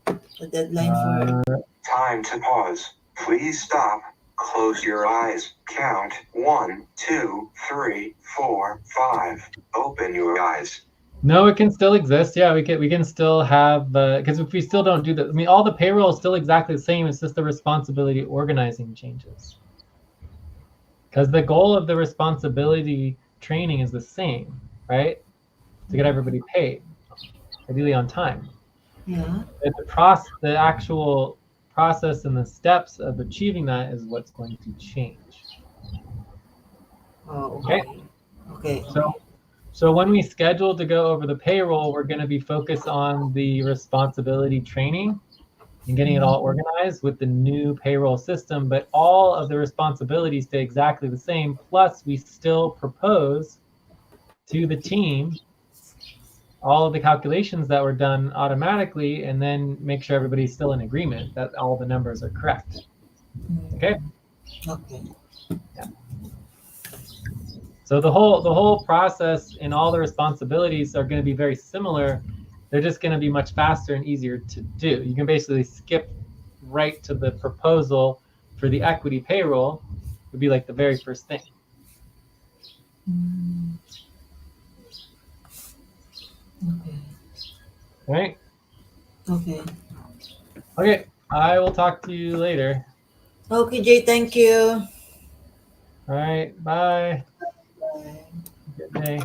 The deadline for. Time to pause. Please stop. Close your eyes. Count 1, 2, 3, 4, 5. Open your eyes. No, it can still exist. Yeah, we can still have because if we still don't do that, I mean, all the payroll is still exactly the same. It's just the responsibility organizing changes. Because the goal of the responsibility training is the same, right? To get everybody paid, ideally on time. Yeah. The actual process and the steps of achieving that is what's going to change. Oh, Okay. okay. Okay. So So when we schedule to go over the payroll, we're going to be focused on the responsibility training and getting it all organized with the new payroll system, but all of the responsibilities stay exactly the same. Plus, we still propose to the team all of the calculations that were done automatically and then make sure everybody's still in agreement that all the numbers are correct. Okay? Okay. Yeah. So the whole process and all the responsibilities are going to be very similar. They're just going to be much faster and easier to do. You can basically skip right to the proposal for the equity payroll. Would be like the very first thing. Okay. Right? Okay. Okay. I will talk to you later. Okay, Jay, thank you. All right. Bye. Bye. Good day.